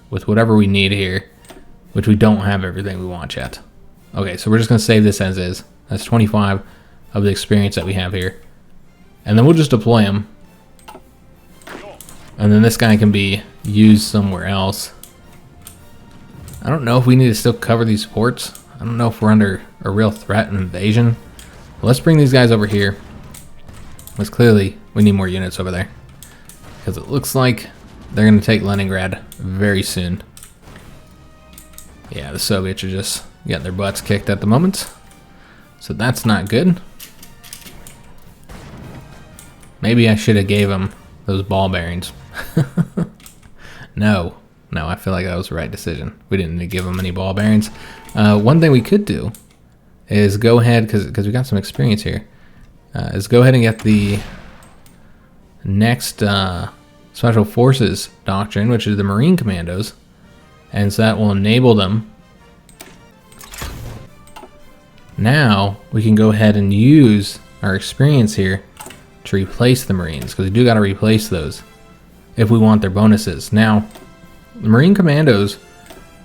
with whatever we need here, which we don't have everything we want yet. Okay, so we're just going to save this as is. That's 25 of the experience that we have here. And then we'll just deploy him. And then this guy can be used somewhere else. I don't know if we need to still cover these forts. I don't know if we're under a real threat and invasion. But let's bring these guys over here. Because clearly we need more units over there. Because it looks like they're going to take Leningrad very soon. Yeah, the Soviets are just getting their butts kicked at the moment. So that's not good. Maybe I should have gave them those ball bearings. No, I feel like that was the right decision. We didn't need to give them any ball bearings. One thing we could do is go ahead, because we got some experience here, is go ahead and get the next Special Forces doctrine, which is the Marine Commandos. And so that will enable them. Now we can go ahead and use our experience here to replace the Marines, because we do got to replace those if we want their bonuses. Now, the Marine Commandos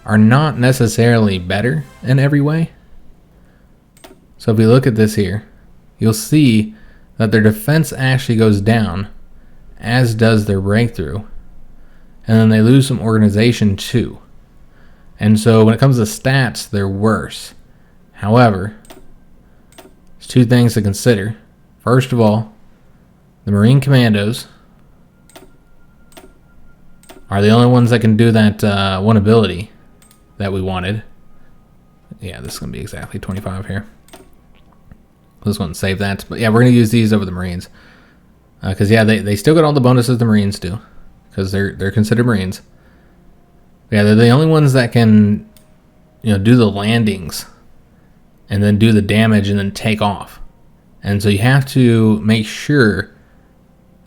are not necessarily better in every way. So if we look at this here, you'll see that their defense actually goes down, as does their breakthrough. And then they lose some organization too. And so when it comes to stats, they're worse. However, there's 2 things to consider. First of all, the Marine Commandos are the only ones that can do that one ability that we wanted. Yeah, this is going to be exactly 25 here. Let's go and save that. But yeah, we're going to use these over the Marines. Because yeah, they still get all the bonuses the Marines do. Because they're considered Marines. Yeah, they're the only ones that can, do the landings. And then do the damage and then take off. And so you have to make sure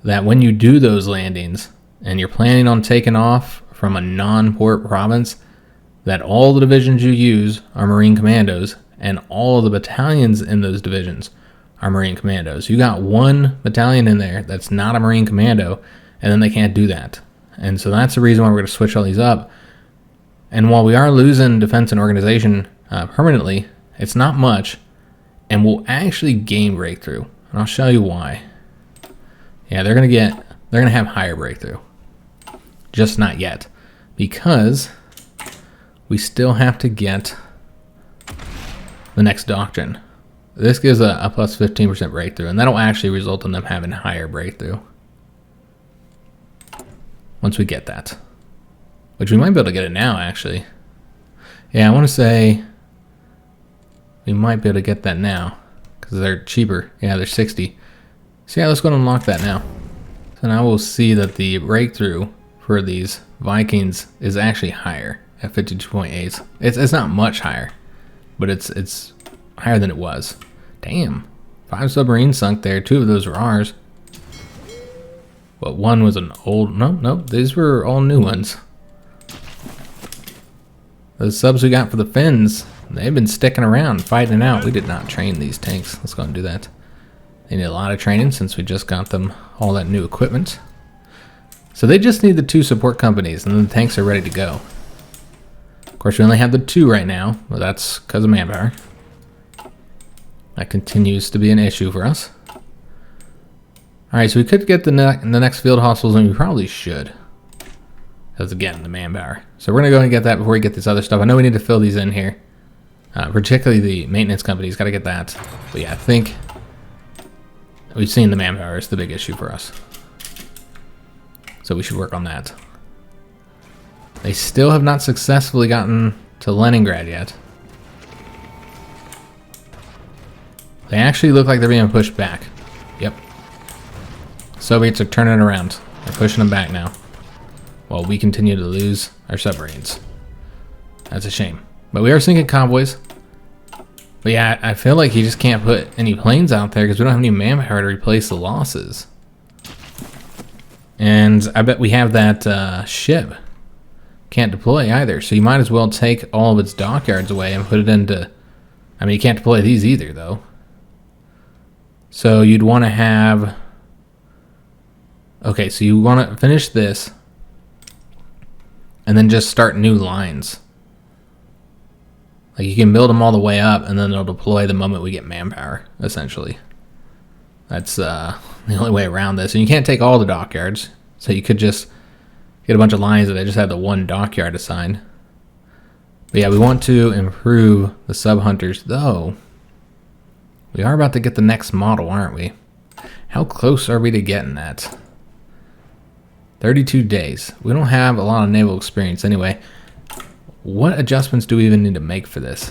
that when you do those landings and you're planning on taking off from a non-port province, that all the divisions you use are Marine Commandos and all of the battalions in those divisions are Marine Commandos. You got one battalion in there that's not a Marine Commando, and then they can't do that. And so that's the reason why we're going to switch all these up. And while we are losing defense and organization permanently, it's not much, and we'll actually gain breakthrough. And I'll show you why. Yeah, they're gonna have higher breakthrough. Just not yet. Because we still have to get the next doctrine. This gives a plus 15% breakthrough, and that'll actually result in them having higher breakthrough. Once we get that. Which we might be able to get it now, actually. Yeah, I want to say we might be able to get that now. Because they're cheaper. Yeah, they're 60. So yeah, let's go and unlock that now. So now we'll see that the breakthrough for these Vikings is actually higher at 52.8. It's not much higher, but it's higher than it was. Damn, 5 submarines sunk there. 2 of those were ours. But 1 was an old. No, these were all new ones. Those subs we got for the Finns, they've been sticking around, fighting it out. We did not train these tanks. Let's go and do that. They need a lot of training since we just got them all that new equipment. So they just need the 2 support companies, and then the tanks are ready to go. Of course, we only have the 2 right now, but that's because of manpower. That continues to be an issue for us. Alright, so we could get the next field hospitals, and we probably should. Because again, the manpower. So we're going to go and get that before we get this other stuff. I know we need to fill these in here. Particularly the maintenance companies, got to get that. But yeah, I think we've seen the manpower is the big issue for us. So we should work on that. They still have not successfully gotten to Leningrad yet. They actually look like they're being pushed back. Yep. Soviets are turning around. They're pushing them back now. While we continue to lose our submarines. That's a shame. But we are sinking convoys. But yeah, I feel like you just can't put any planes out there because we don't have any manpower to replace the losses. And I bet we have that ship. Can't deploy either. So you might as well take all of its dockyards away and put it into... I mean, you can't deploy these either, though. So you'd want to have... Okay, so you want to finish this. And then just start new lines. Like you can build them all the way up and then they'll deploy the moment we get manpower, essentially. That's the only way around this. And you can't take all the dockyards. So you could just get a bunch of lines that they just have the 1 dockyard assigned. But yeah, we want to improve the sub-hunters, though. We are about to get the next model, aren't we? How close are we to getting that? 32 days. We don't have a lot of naval experience anyway. What adjustments do we even need to make for this?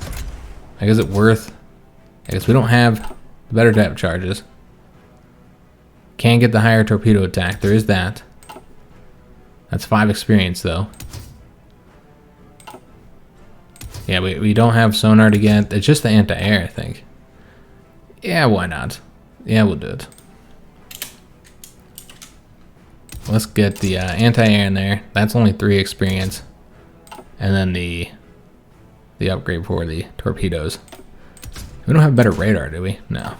Like, is it worth... I guess we don't have the better depth charges. Can get the higher torpedo attack. There is that. That's 5 experience, though. Yeah, we don't have sonar to get. It's just the anti-air, I think. Yeah, why not? Yeah, we'll do it. Let's get the anti-air in there. That's only 3 experience. And then the upgrade for the torpedoes. We don't have better radar, do we? No.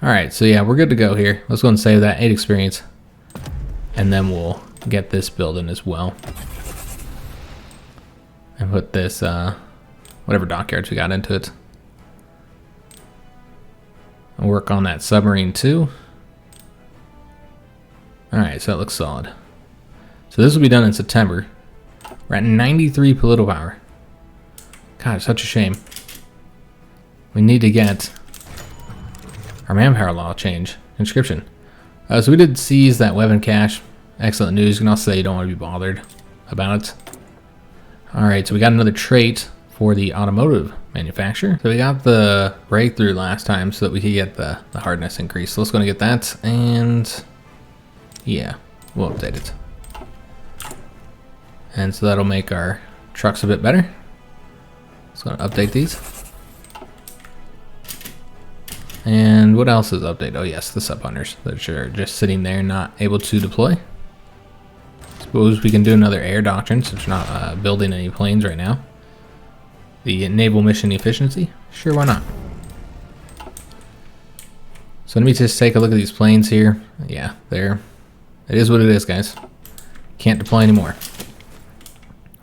Alright, so yeah, we're good to go here. Let's go and save that 8 experience. And then we'll get this building as well. And put this, whatever dockyards we got into it. And work on that submarine too. Alright, so that looks solid. So this will be done in September. We're at 93 political power. God, such a shame. We need to get our manpower law change. Inscription. So we did seize that weapon cache. excellent news. You can also say you don't want to be bothered about it. Alright, so we got another trait for the automotive manufacturer. So we got the breakthrough last time so that we could get the hardness increase. So let's go and get that, and yeah, we'll update it. And so that'll make our trucks a bit better. Let's go and update these. And what else is updated? Oh yes, the sub hunters that are just sitting there not able to deploy. Suppose we can do another air doctrine since we're not building any planes right now. The naval mission efficiency? Sure, why not? So let me just take a look at these planes here. Yeah, it is what it is, guys. Can't deploy anymore.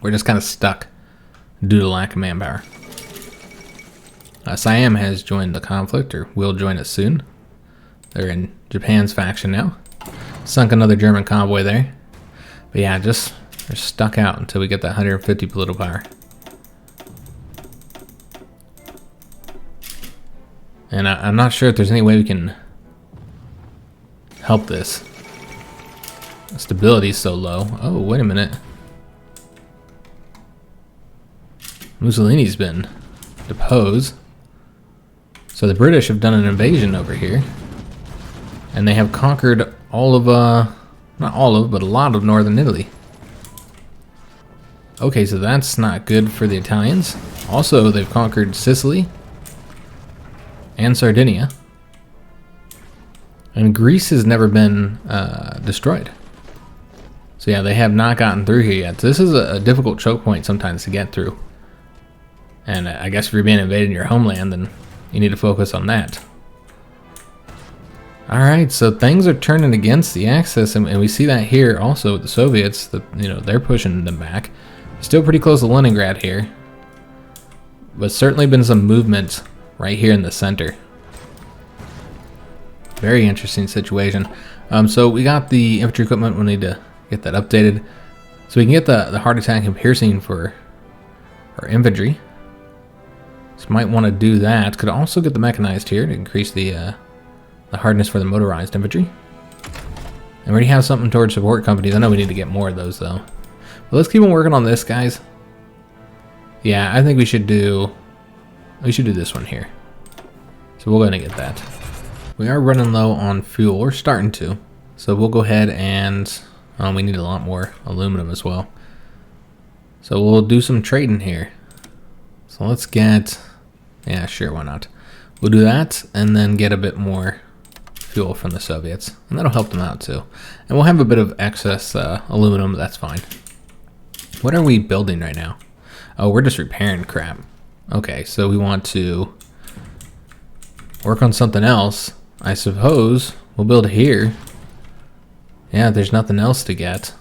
We're just kind of stuck due to lack of manpower. Siam has joined the conflict, or will join us soon. They're in Japan's faction now. Sunk another German convoy there. But yeah, they're stuck out until we get that 150 political power. And I'm not sure if there's any way we can help this. The stability's so low. Oh, wait a minute. Mussolini's been deposed. So the British have done an invasion over here. And they have conquered all of, not all of, but a lot of northern Italy. Okay, so that's not good for the Italians. Also, they've conquered Sicily and Sardinia. And Greece has never been destroyed. So yeah, they have not gotten through here yet. So this is a difficult choke point sometimes to get through. And I guess if you're being invaded in your homeland, then you need to focus on that. Alright, so things are turning against the Axis, and we see that here also with the Soviets, that they're pushing them back. Still pretty close to Leningrad here. But certainly been some movement right here in the center. Very interesting situation. So we got the infantry equipment, we'll need to get that updated. So we can get the hard attack and piercing for our infantry. So might want to do that. Could also get the mechanized here to increase the hardness for the motorized infantry. And we already have something towards support companies. I know we need to get more of those though. But let's keep on working on this, guys. Yeah, I think we should do this one here. So we'll go ahead and get that. We are running low on fuel. We're starting to. So we'll go ahead and we need a lot more aluminum as well. So we'll do some trading here. So let's get, yeah, sure, why not? We'll do that and then get a bit more fuel from the Soviets. And that'll help them out too. And we'll have a bit of excess aluminum, but that's fine. What are we building right now? Oh, we're just repairing crap. Okay, so we want to work on something else. I suppose we'll build here. Yeah, there's nothing else to get.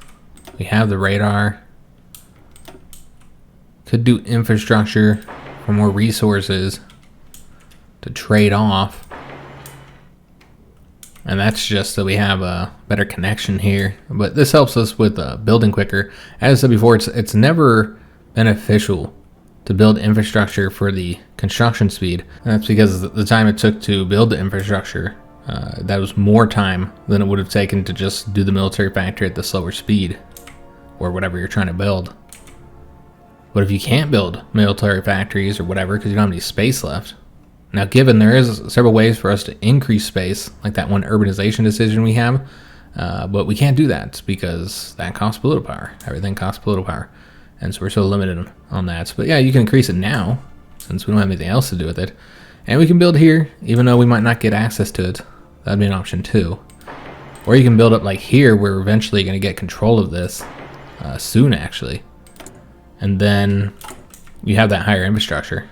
We have the radar. Could do infrastructure for more resources to trade off. And that's just so we have a better connection here. But this helps us with building quicker. As I said before, it's never beneficial to build infrastructure for the construction speed. And that's because the time it took to build the infrastructure, that was more time than it would have taken to just do the military factory at the slower speed, or whatever you're trying to build. But if you can't build military factories or whatever because you don't have any space left, now given there is several ways for us to increase space, like that one urbanization decision we have, but we can't do that because that costs political power. Everything costs political power. And so we're so limited on that. But yeah, you can increase it now since we don't have anything else to do with it. And we can build here, even though we might not get access to it. That'd be an option too. Or you can build up like here, where we're eventually going to get control of this soon, actually. And then you have that higher infrastructure.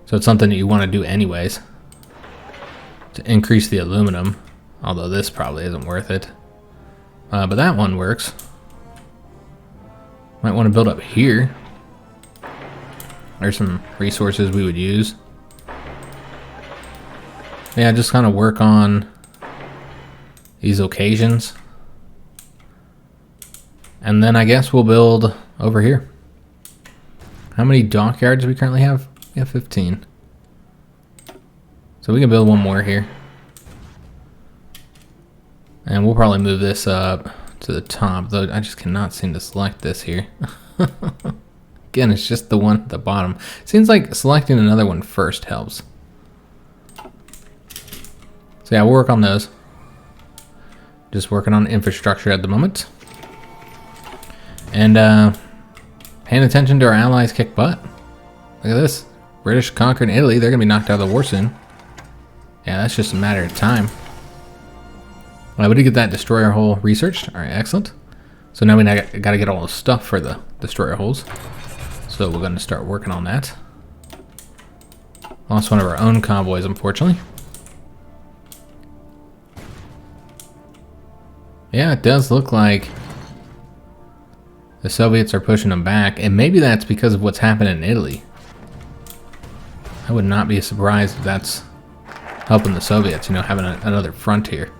So it's something that you want to do anyways to increase the aluminum. Although this probably isn't worth it. But that one works. Might want to build up here. There's some resources we would use. Yeah, just kind of work on these occasions. And then I guess we'll build over here. How many dockyards do we currently have? We have 15. So we can build one more here. And we'll probably move this up to the top, though I just cannot seem to select this here. Again, it's just the one at the bottom. Seems like selecting another one first helps. So yeah, we'll work on those. Just working on infrastructure at the moment. And paying attention to our allies kick butt. Look at this. British conquering Italy. They're going to be knocked out of the war soon. Yeah, that's just a matter of time. We did get that destroyer hull researched. Alright, excellent. So now we got to get all the stuff for the destroyer hulls. So we're going to start working on that. Lost one of our own convoys, unfortunately. Yeah, it does look like the Soviets are pushing them back, and maybe that's because of what's happening in Italy. I would not be surprised if that's helping the Soviets, you know, having another front here.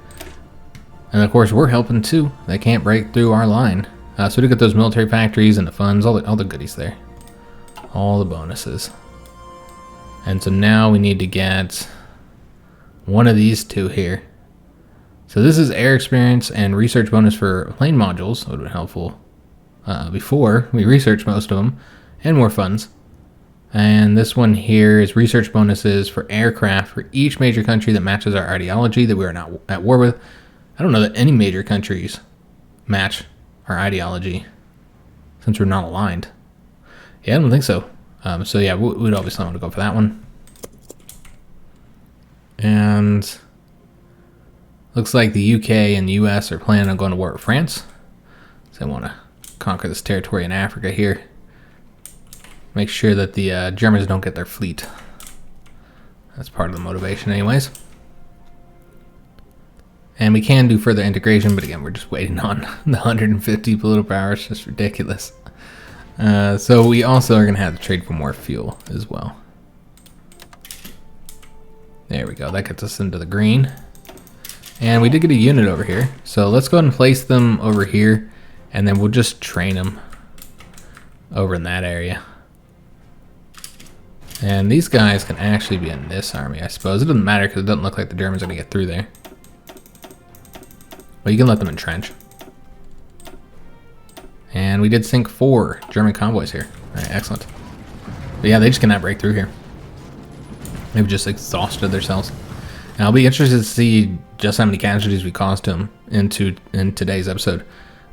And of course, we're helping too. They can't break through our line. So we do get those military factories and the funds, all the goodies there. All the bonuses. And so now we need to get one of these two here. So this is air experience and research bonus for plane modules. That would have been helpful before we researched most of them, and more funds. And this one here is research bonuses for aircraft for each major country that matches our ideology that we are not at war with. I don't know that any major countries match our ideology since we're not aligned. Yeah, I don't think so. So yeah, we'd obviously want to go for that one. And looks like the UK and the US are planning on going to war with France. So they want to conquer this territory in Africa here. Make sure that the Germans don't get their fleet. That's part of the motivation anyways. And we can do further integration, but again, we're just waiting on the 150 political power. It's just ridiculous. So we also are going to have to trade for more fuel as well. There we go. That gets us into the green. And we did get a unit over here. So let's go ahead and place them over here. And then we'll just train them over in that area. And these guys can actually be in this army, I suppose. It doesn't matter because it doesn't look like the Germans are going to get through there. But you can let them entrench. And we did sink 4 German convoys here. Alright, excellent. But yeah, they just cannot break through here. They've just exhausted themselves. And I'll be interested to see just how many casualties we caused them in today's episode.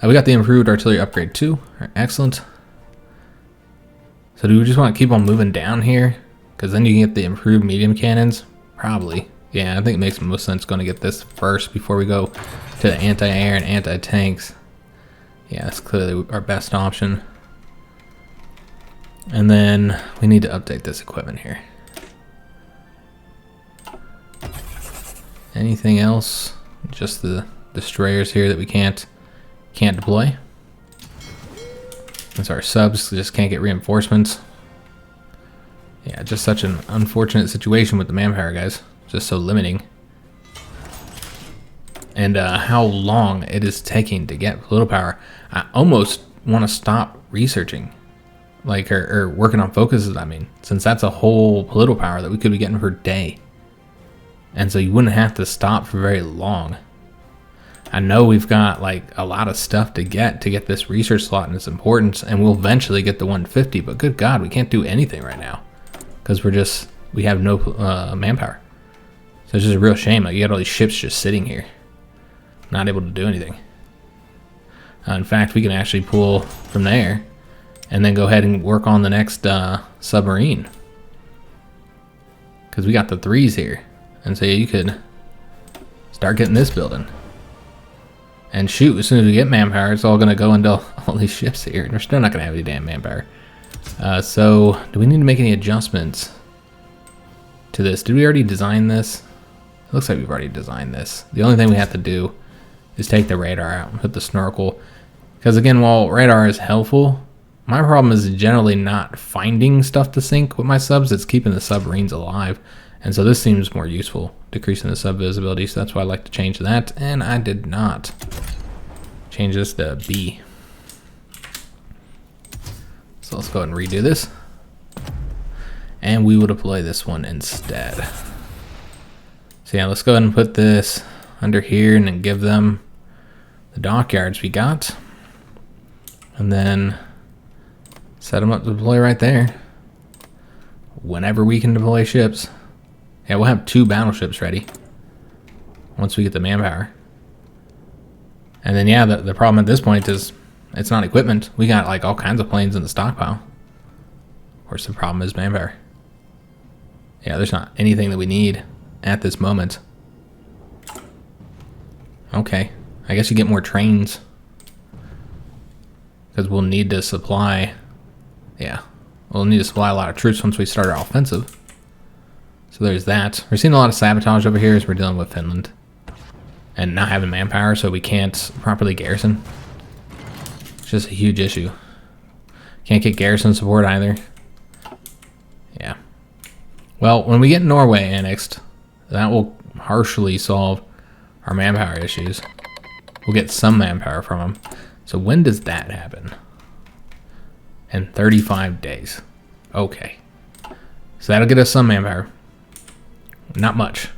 We got the improved artillery upgrade too. Alright, excellent. So do we just want to keep on moving down here? Because then you can get the improved medium cannons? Probably. Yeah, I think it makes most sense going to get this first before we go to the anti-air and anti-tanks. Yeah, that's clearly our best option. And then we need to update this equipment here. Anything else? Just the destroyers here that we can't deploy. That's our subs, just can't get reinforcements. Yeah, just such an unfortunate situation with the manpower, guys. Just so limiting. And how long it is taking to get political power. I almost want to stop researching. Like, or working on focuses, I mean. Since that's a whole political power that we could be getting per day. And so you wouldn't have to stop for very long. I know we've got like a lot of stuff to get this research slot and its importance, and we'll eventually get the 150, but good God, we can't do anything right now because we have no manpower. So it's just a real shame. Like, you got all these ships just sitting here, not able to do anything. In fact, we can actually pull from there and then go ahead and work on the next submarine because we got the 3s here, and so you could start getting this building. And shoot, as soon as we get manpower, it's all going to go into all these ships here. And we're still not going to have any damn manpower. So, do we need to make any adjustments to this? Did we already design this? It looks like we've already designed this. The only thing we have to do is take the radar out and put the snorkel. Because again, while radar is helpful, my problem is generally not finding stuff to sink with my subs. It's keeping the submarines alive. And so this seems more useful, decreasing the sub visibility, so that's why I like to change that, and I did not change this to B. So let's go ahead and redo this. And we will deploy this one instead. So yeah, let's go ahead and put this under here and then give them the dockyards we got. And then set them up to deploy right there. Whenever we can deploy ships. Yeah, we'll have 2 battleships ready once we get the manpower. And then, yeah, the problem at this point is it's not equipment. We got like all kinds of planes in the stockpile. Of course, the problem is manpower. Yeah, there's not anything that we need at this moment. Okay, I guess you get more trains. Because we'll need to supply... Yeah, we'll need to supply a lot of troops once we start our offensive. So there's that. We're seeing a lot of sabotage over here as we're dealing with Finland. And not having manpower, so we can't properly garrison. It's just a huge issue. Can't get garrison support either. Yeah. Well, when we get Norway annexed, that will partially solve our manpower issues. We'll get some manpower from them. So when does that happen? In 35 days. Okay. So that'll get us some manpower. Not much.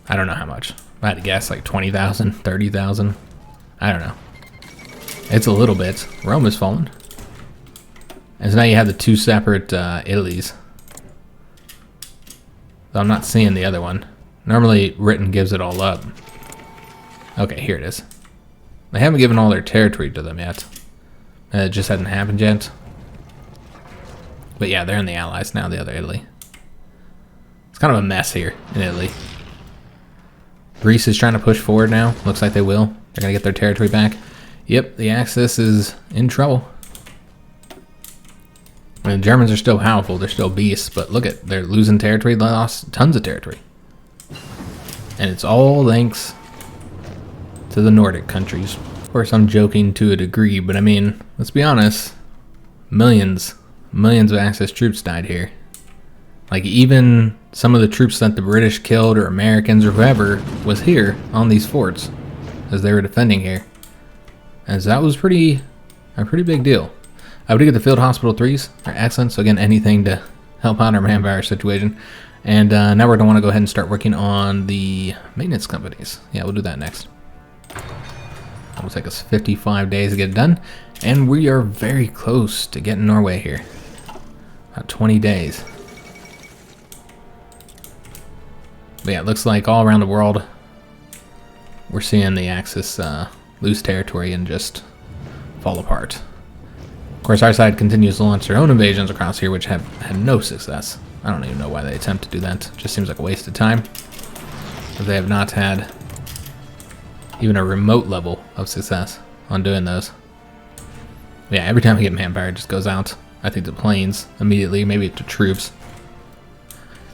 I don't know how much. I had to guess like 20,000, 30,000. I don't know. It's a little bit. Rome has fallen. And so now you have the 2 separate Italys. So I'm not seeing the other one. Normally, written gives it all up. Okay, here it is. They haven't given all their territory to them yet. It just hadn't happened yet. But yeah, they're in the Allies now, the other Italy. It's kind of a mess here in Italy. Greece is trying to push forward now. Looks like they will. They're going to get their territory back. Yep, the Axis is in trouble. I mean, the Germans are still powerful. They're still beasts. But look at, they're losing territory. They lost tons of territory. And it's all thanks to the Nordic countries. Of course, I'm joking to a degree, but I mean, let's be honest. Millions of Axis troops died here. Like, even some of the troops that the British killed, or Americans, or whoever, was here on these forts as they were defending here. And so that was a pretty big deal. I would get the field hospital 3s are excellent. So again, anything to help out our manpower situation. And now we're going to want to go ahead and start working on the maintenance companies. Yeah, we'll do that next. It'll take us 55 days to get it done. And we are very close to getting Norway here. About 20 days. But yeah, it looks like all around the world we're seeing the Axis lose territory and just fall apart. Of course, our side continues to launch their own invasions across here, which have had no success. I don't even know why they attempt to do that. It just seems like a waste of time. But they have not had even a remote level of success on doing those. Yeah, every time we get manpower, it just goes out. I think to planes immediately, maybe to troops.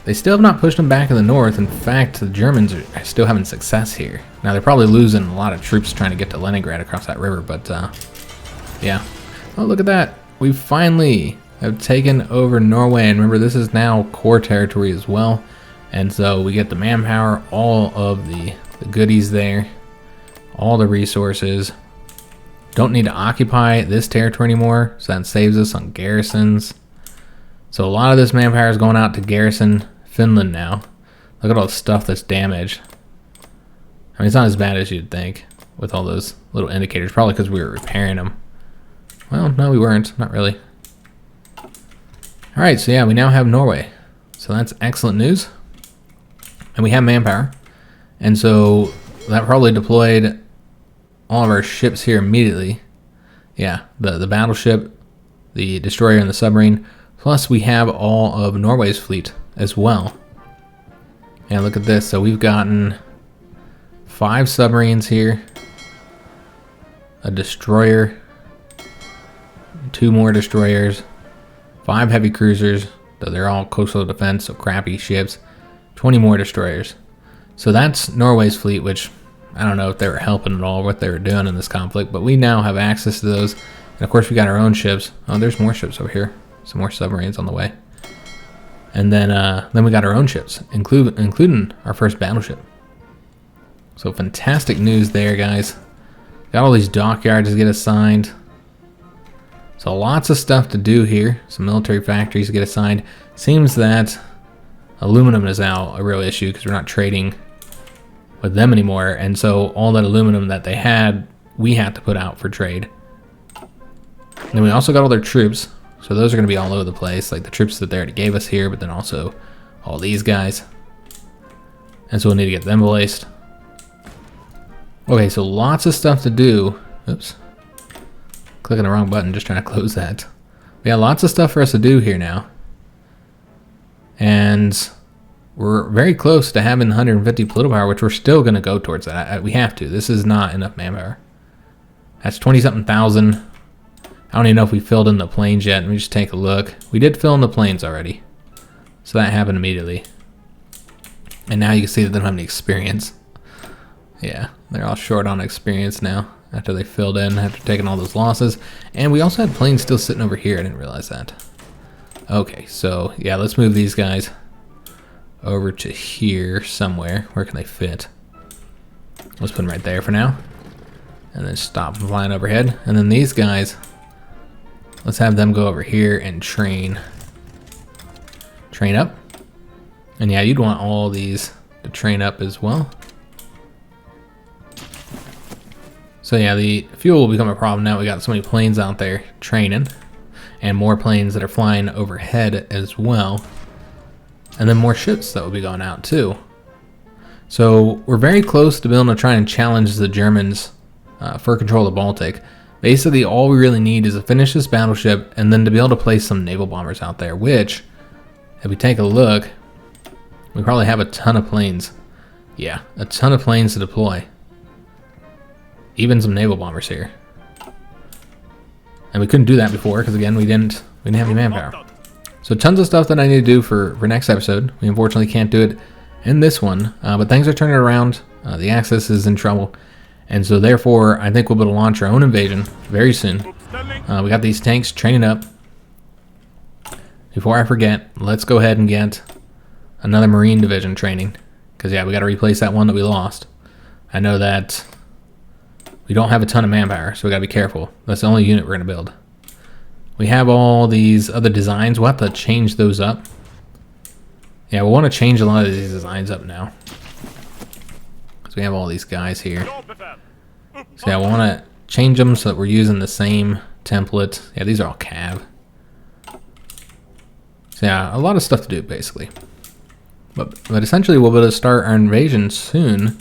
They still have not pushed them back in the north. In fact, the Germans are still having success here. Now, they're probably losing a lot of troops trying to get to Leningrad across that river, but yeah. Oh, look at that. We finally have taken over Norway. And remember, this is now core territory as well. And so we get the manpower, all of the goodies there, all the resources. Don't need to occupy this territory anymore, so that saves us on garrisons. So a lot of this manpower is going out to garrison Finland now. Look at all the stuff that's damaged. I mean, it's not as bad as you'd think with all those little indicators, probably because we were repairing them. Well, no, we weren't. Not really. All right, so yeah, we now have Norway. So that's excellent news. And we have manpower. And so that probably deployed all of our ships here immediately. Yeah, the battleship, the destroyer, and the submarine. Plus, we have all of Norway's fleet as well. And look at this. So we've gotten 5 submarines here, a destroyer, 2 more destroyers, 5 heavy cruisers, though they're all coastal defense, so crappy ships, 20 more destroyers. So that's Norway's fleet, which I don't know if they were helping at all, what they were doing in this conflict, but we now have access to those. And of course, we got our own ships. Oh, there's more ships over here. Some more submarines on the way. And then we got our own ships, including our first battleship. So fantastic news there, guys. Got all these dockyards to get assigned. So lots of stuff to do here. Some military factories to get assigned. Seems that aluminum is now a real issue because we're not trading with them anymore, and so all that aluminum that they had, we had to put out for trade. And then we also got all their troops, so those are going to be all over the place, like the troops that they already gave us here, but then also all these guys. And so we'll need to get them placed. Okay, so lots of stuff to do. Oops. Clicking the wrong button, just trying to close that. We got lots of stuff for us to do here now. And we're very close to having 150 political power, which we're still going to go towards that. We have to. This is not enough manpower. That's 20-something thousand. I don't even know if we filled in the planes yet. Let me just take a look. We did fill in the planes already. So that happened immediately. And now you can see that they don't have any experience. Yeah, they're all short on experience now after they filled in, after taking all those losses. And we also had planes still sitting over here. I didn't realize that. Okay, so yeah, let's move these guys over to here somewhere. Where can they fit? Let's put them right there for now. And then stop them flying overhead. And then these guys, let's have them go over here and train up. And yeah, you'd want all these to train up as well. So yeah, the fuel will become a problem now. We got so many planes out there training, and more planes that are flying overhead as well. And then more ships that will be going out too. So we're very close to being able to try and challenge the Germans for control of the Baltic. Basically, all we really need is to finish this battleship and then to be able to place some naval bombers out there, which, if we take a look, we probably have a ton of planes. Yeah, a ton of planes to deploy. Even some naval bombers here. And we couldn't do that before because, again, we didn't have any manpower. So tons of stuff that I need to do for next episode. We unfortunately can't do it in this one, but things are turning around. The Axis is in trouble. And so therefore, I think we'll be able to launch our own invasion very soon. We got these tanks training up. Before I forget, let's go ahead and get another Marine Division training. Because yeah, we got to replace that one that we lost. I know that we don't have a ton of manpower, so we got to be careful. That's the only unit we're going to build. We have all these other designs. We'll have to change those up. Yeah, we'll want to change a lot of these designs up now. Because we have all these guys here. So yeah, we'll want to change them so that we're using the same template. Yeah, these are all cav. So yeah, a lot of stuff to do, basically. But essentially, we'll be able to start our invasion soon.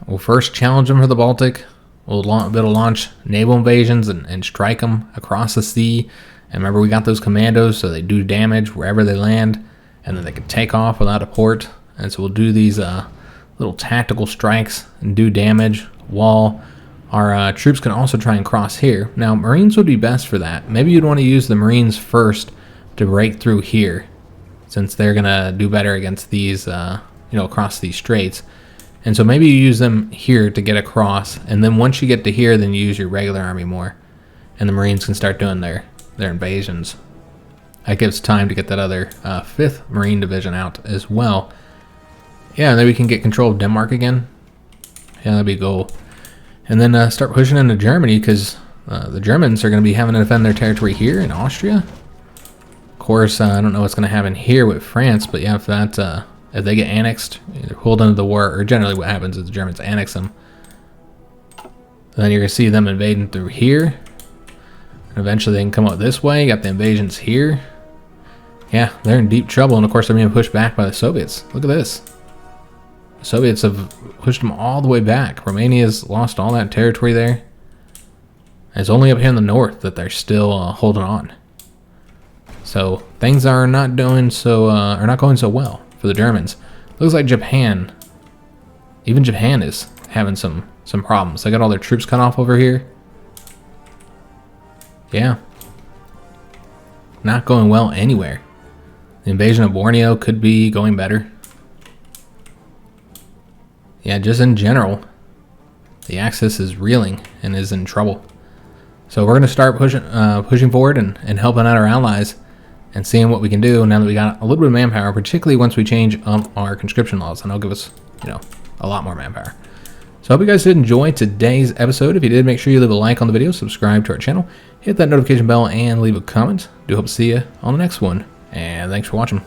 We'll first challenge them for the Baltic. We'll be able to launch naval invasions and strike them across the sea. And remember, we got those commandos, so they do damage wherever they land. And then they can take off without a port. And so we'll do these little tactical strikes and do damage while our troops can also try and cross here. Now, Marines would be best for that. Maybe you'd want to use the Marines first to break through here, since they're going to do better against these, across these straits. And so maybe you use them here to get across, and then once you get to here, then you use your regular army more, and the Marines can start doing their invasions. That gives time to get that other 5th Marine Division out as well. Yeah, and then we can get control of Denmark again. Yeah, that'd be a goal. And then start pushing into Germany, because the Germans are going to be having to defend their territory here in Austria. Of course, I don't know what's going to happen here with France, but yeah, if they get annexed, either pulled into the war, or generally what happens is the Germans annex them, then you're going to see them invading through here. And eventually they can come out this way. You got the invasions here. Yeah, they're in deep trouble, and of course they're being pushed back by the Soviets. Look at this. The Soviets have pushed them all the way back. Romania's lost all that territory there. And it's only up here in the north that they're still holding on. So things are not going so well for the Germans. Looks like Japan, even Japan is having some problems. They got all their troops cut off over here. Yeah, not going well anywhere. The invasion of Borneo could be going better. Yeah, just in general, the Axis is reeling and is in trouble. So we're going to start pushing forward and helping out our allies and seeing what we can do now that we got a little bit of manpower, particularly once we change up our conscription laws, and that'll give us, a lot more manpower. So I hope you guys did enjoy today's episode. If you did, make sure you leave a like on the video, subscribe to our channel, hit that notification bell, and leave a comment. Do hope to see you on the next one, and thanks for watching.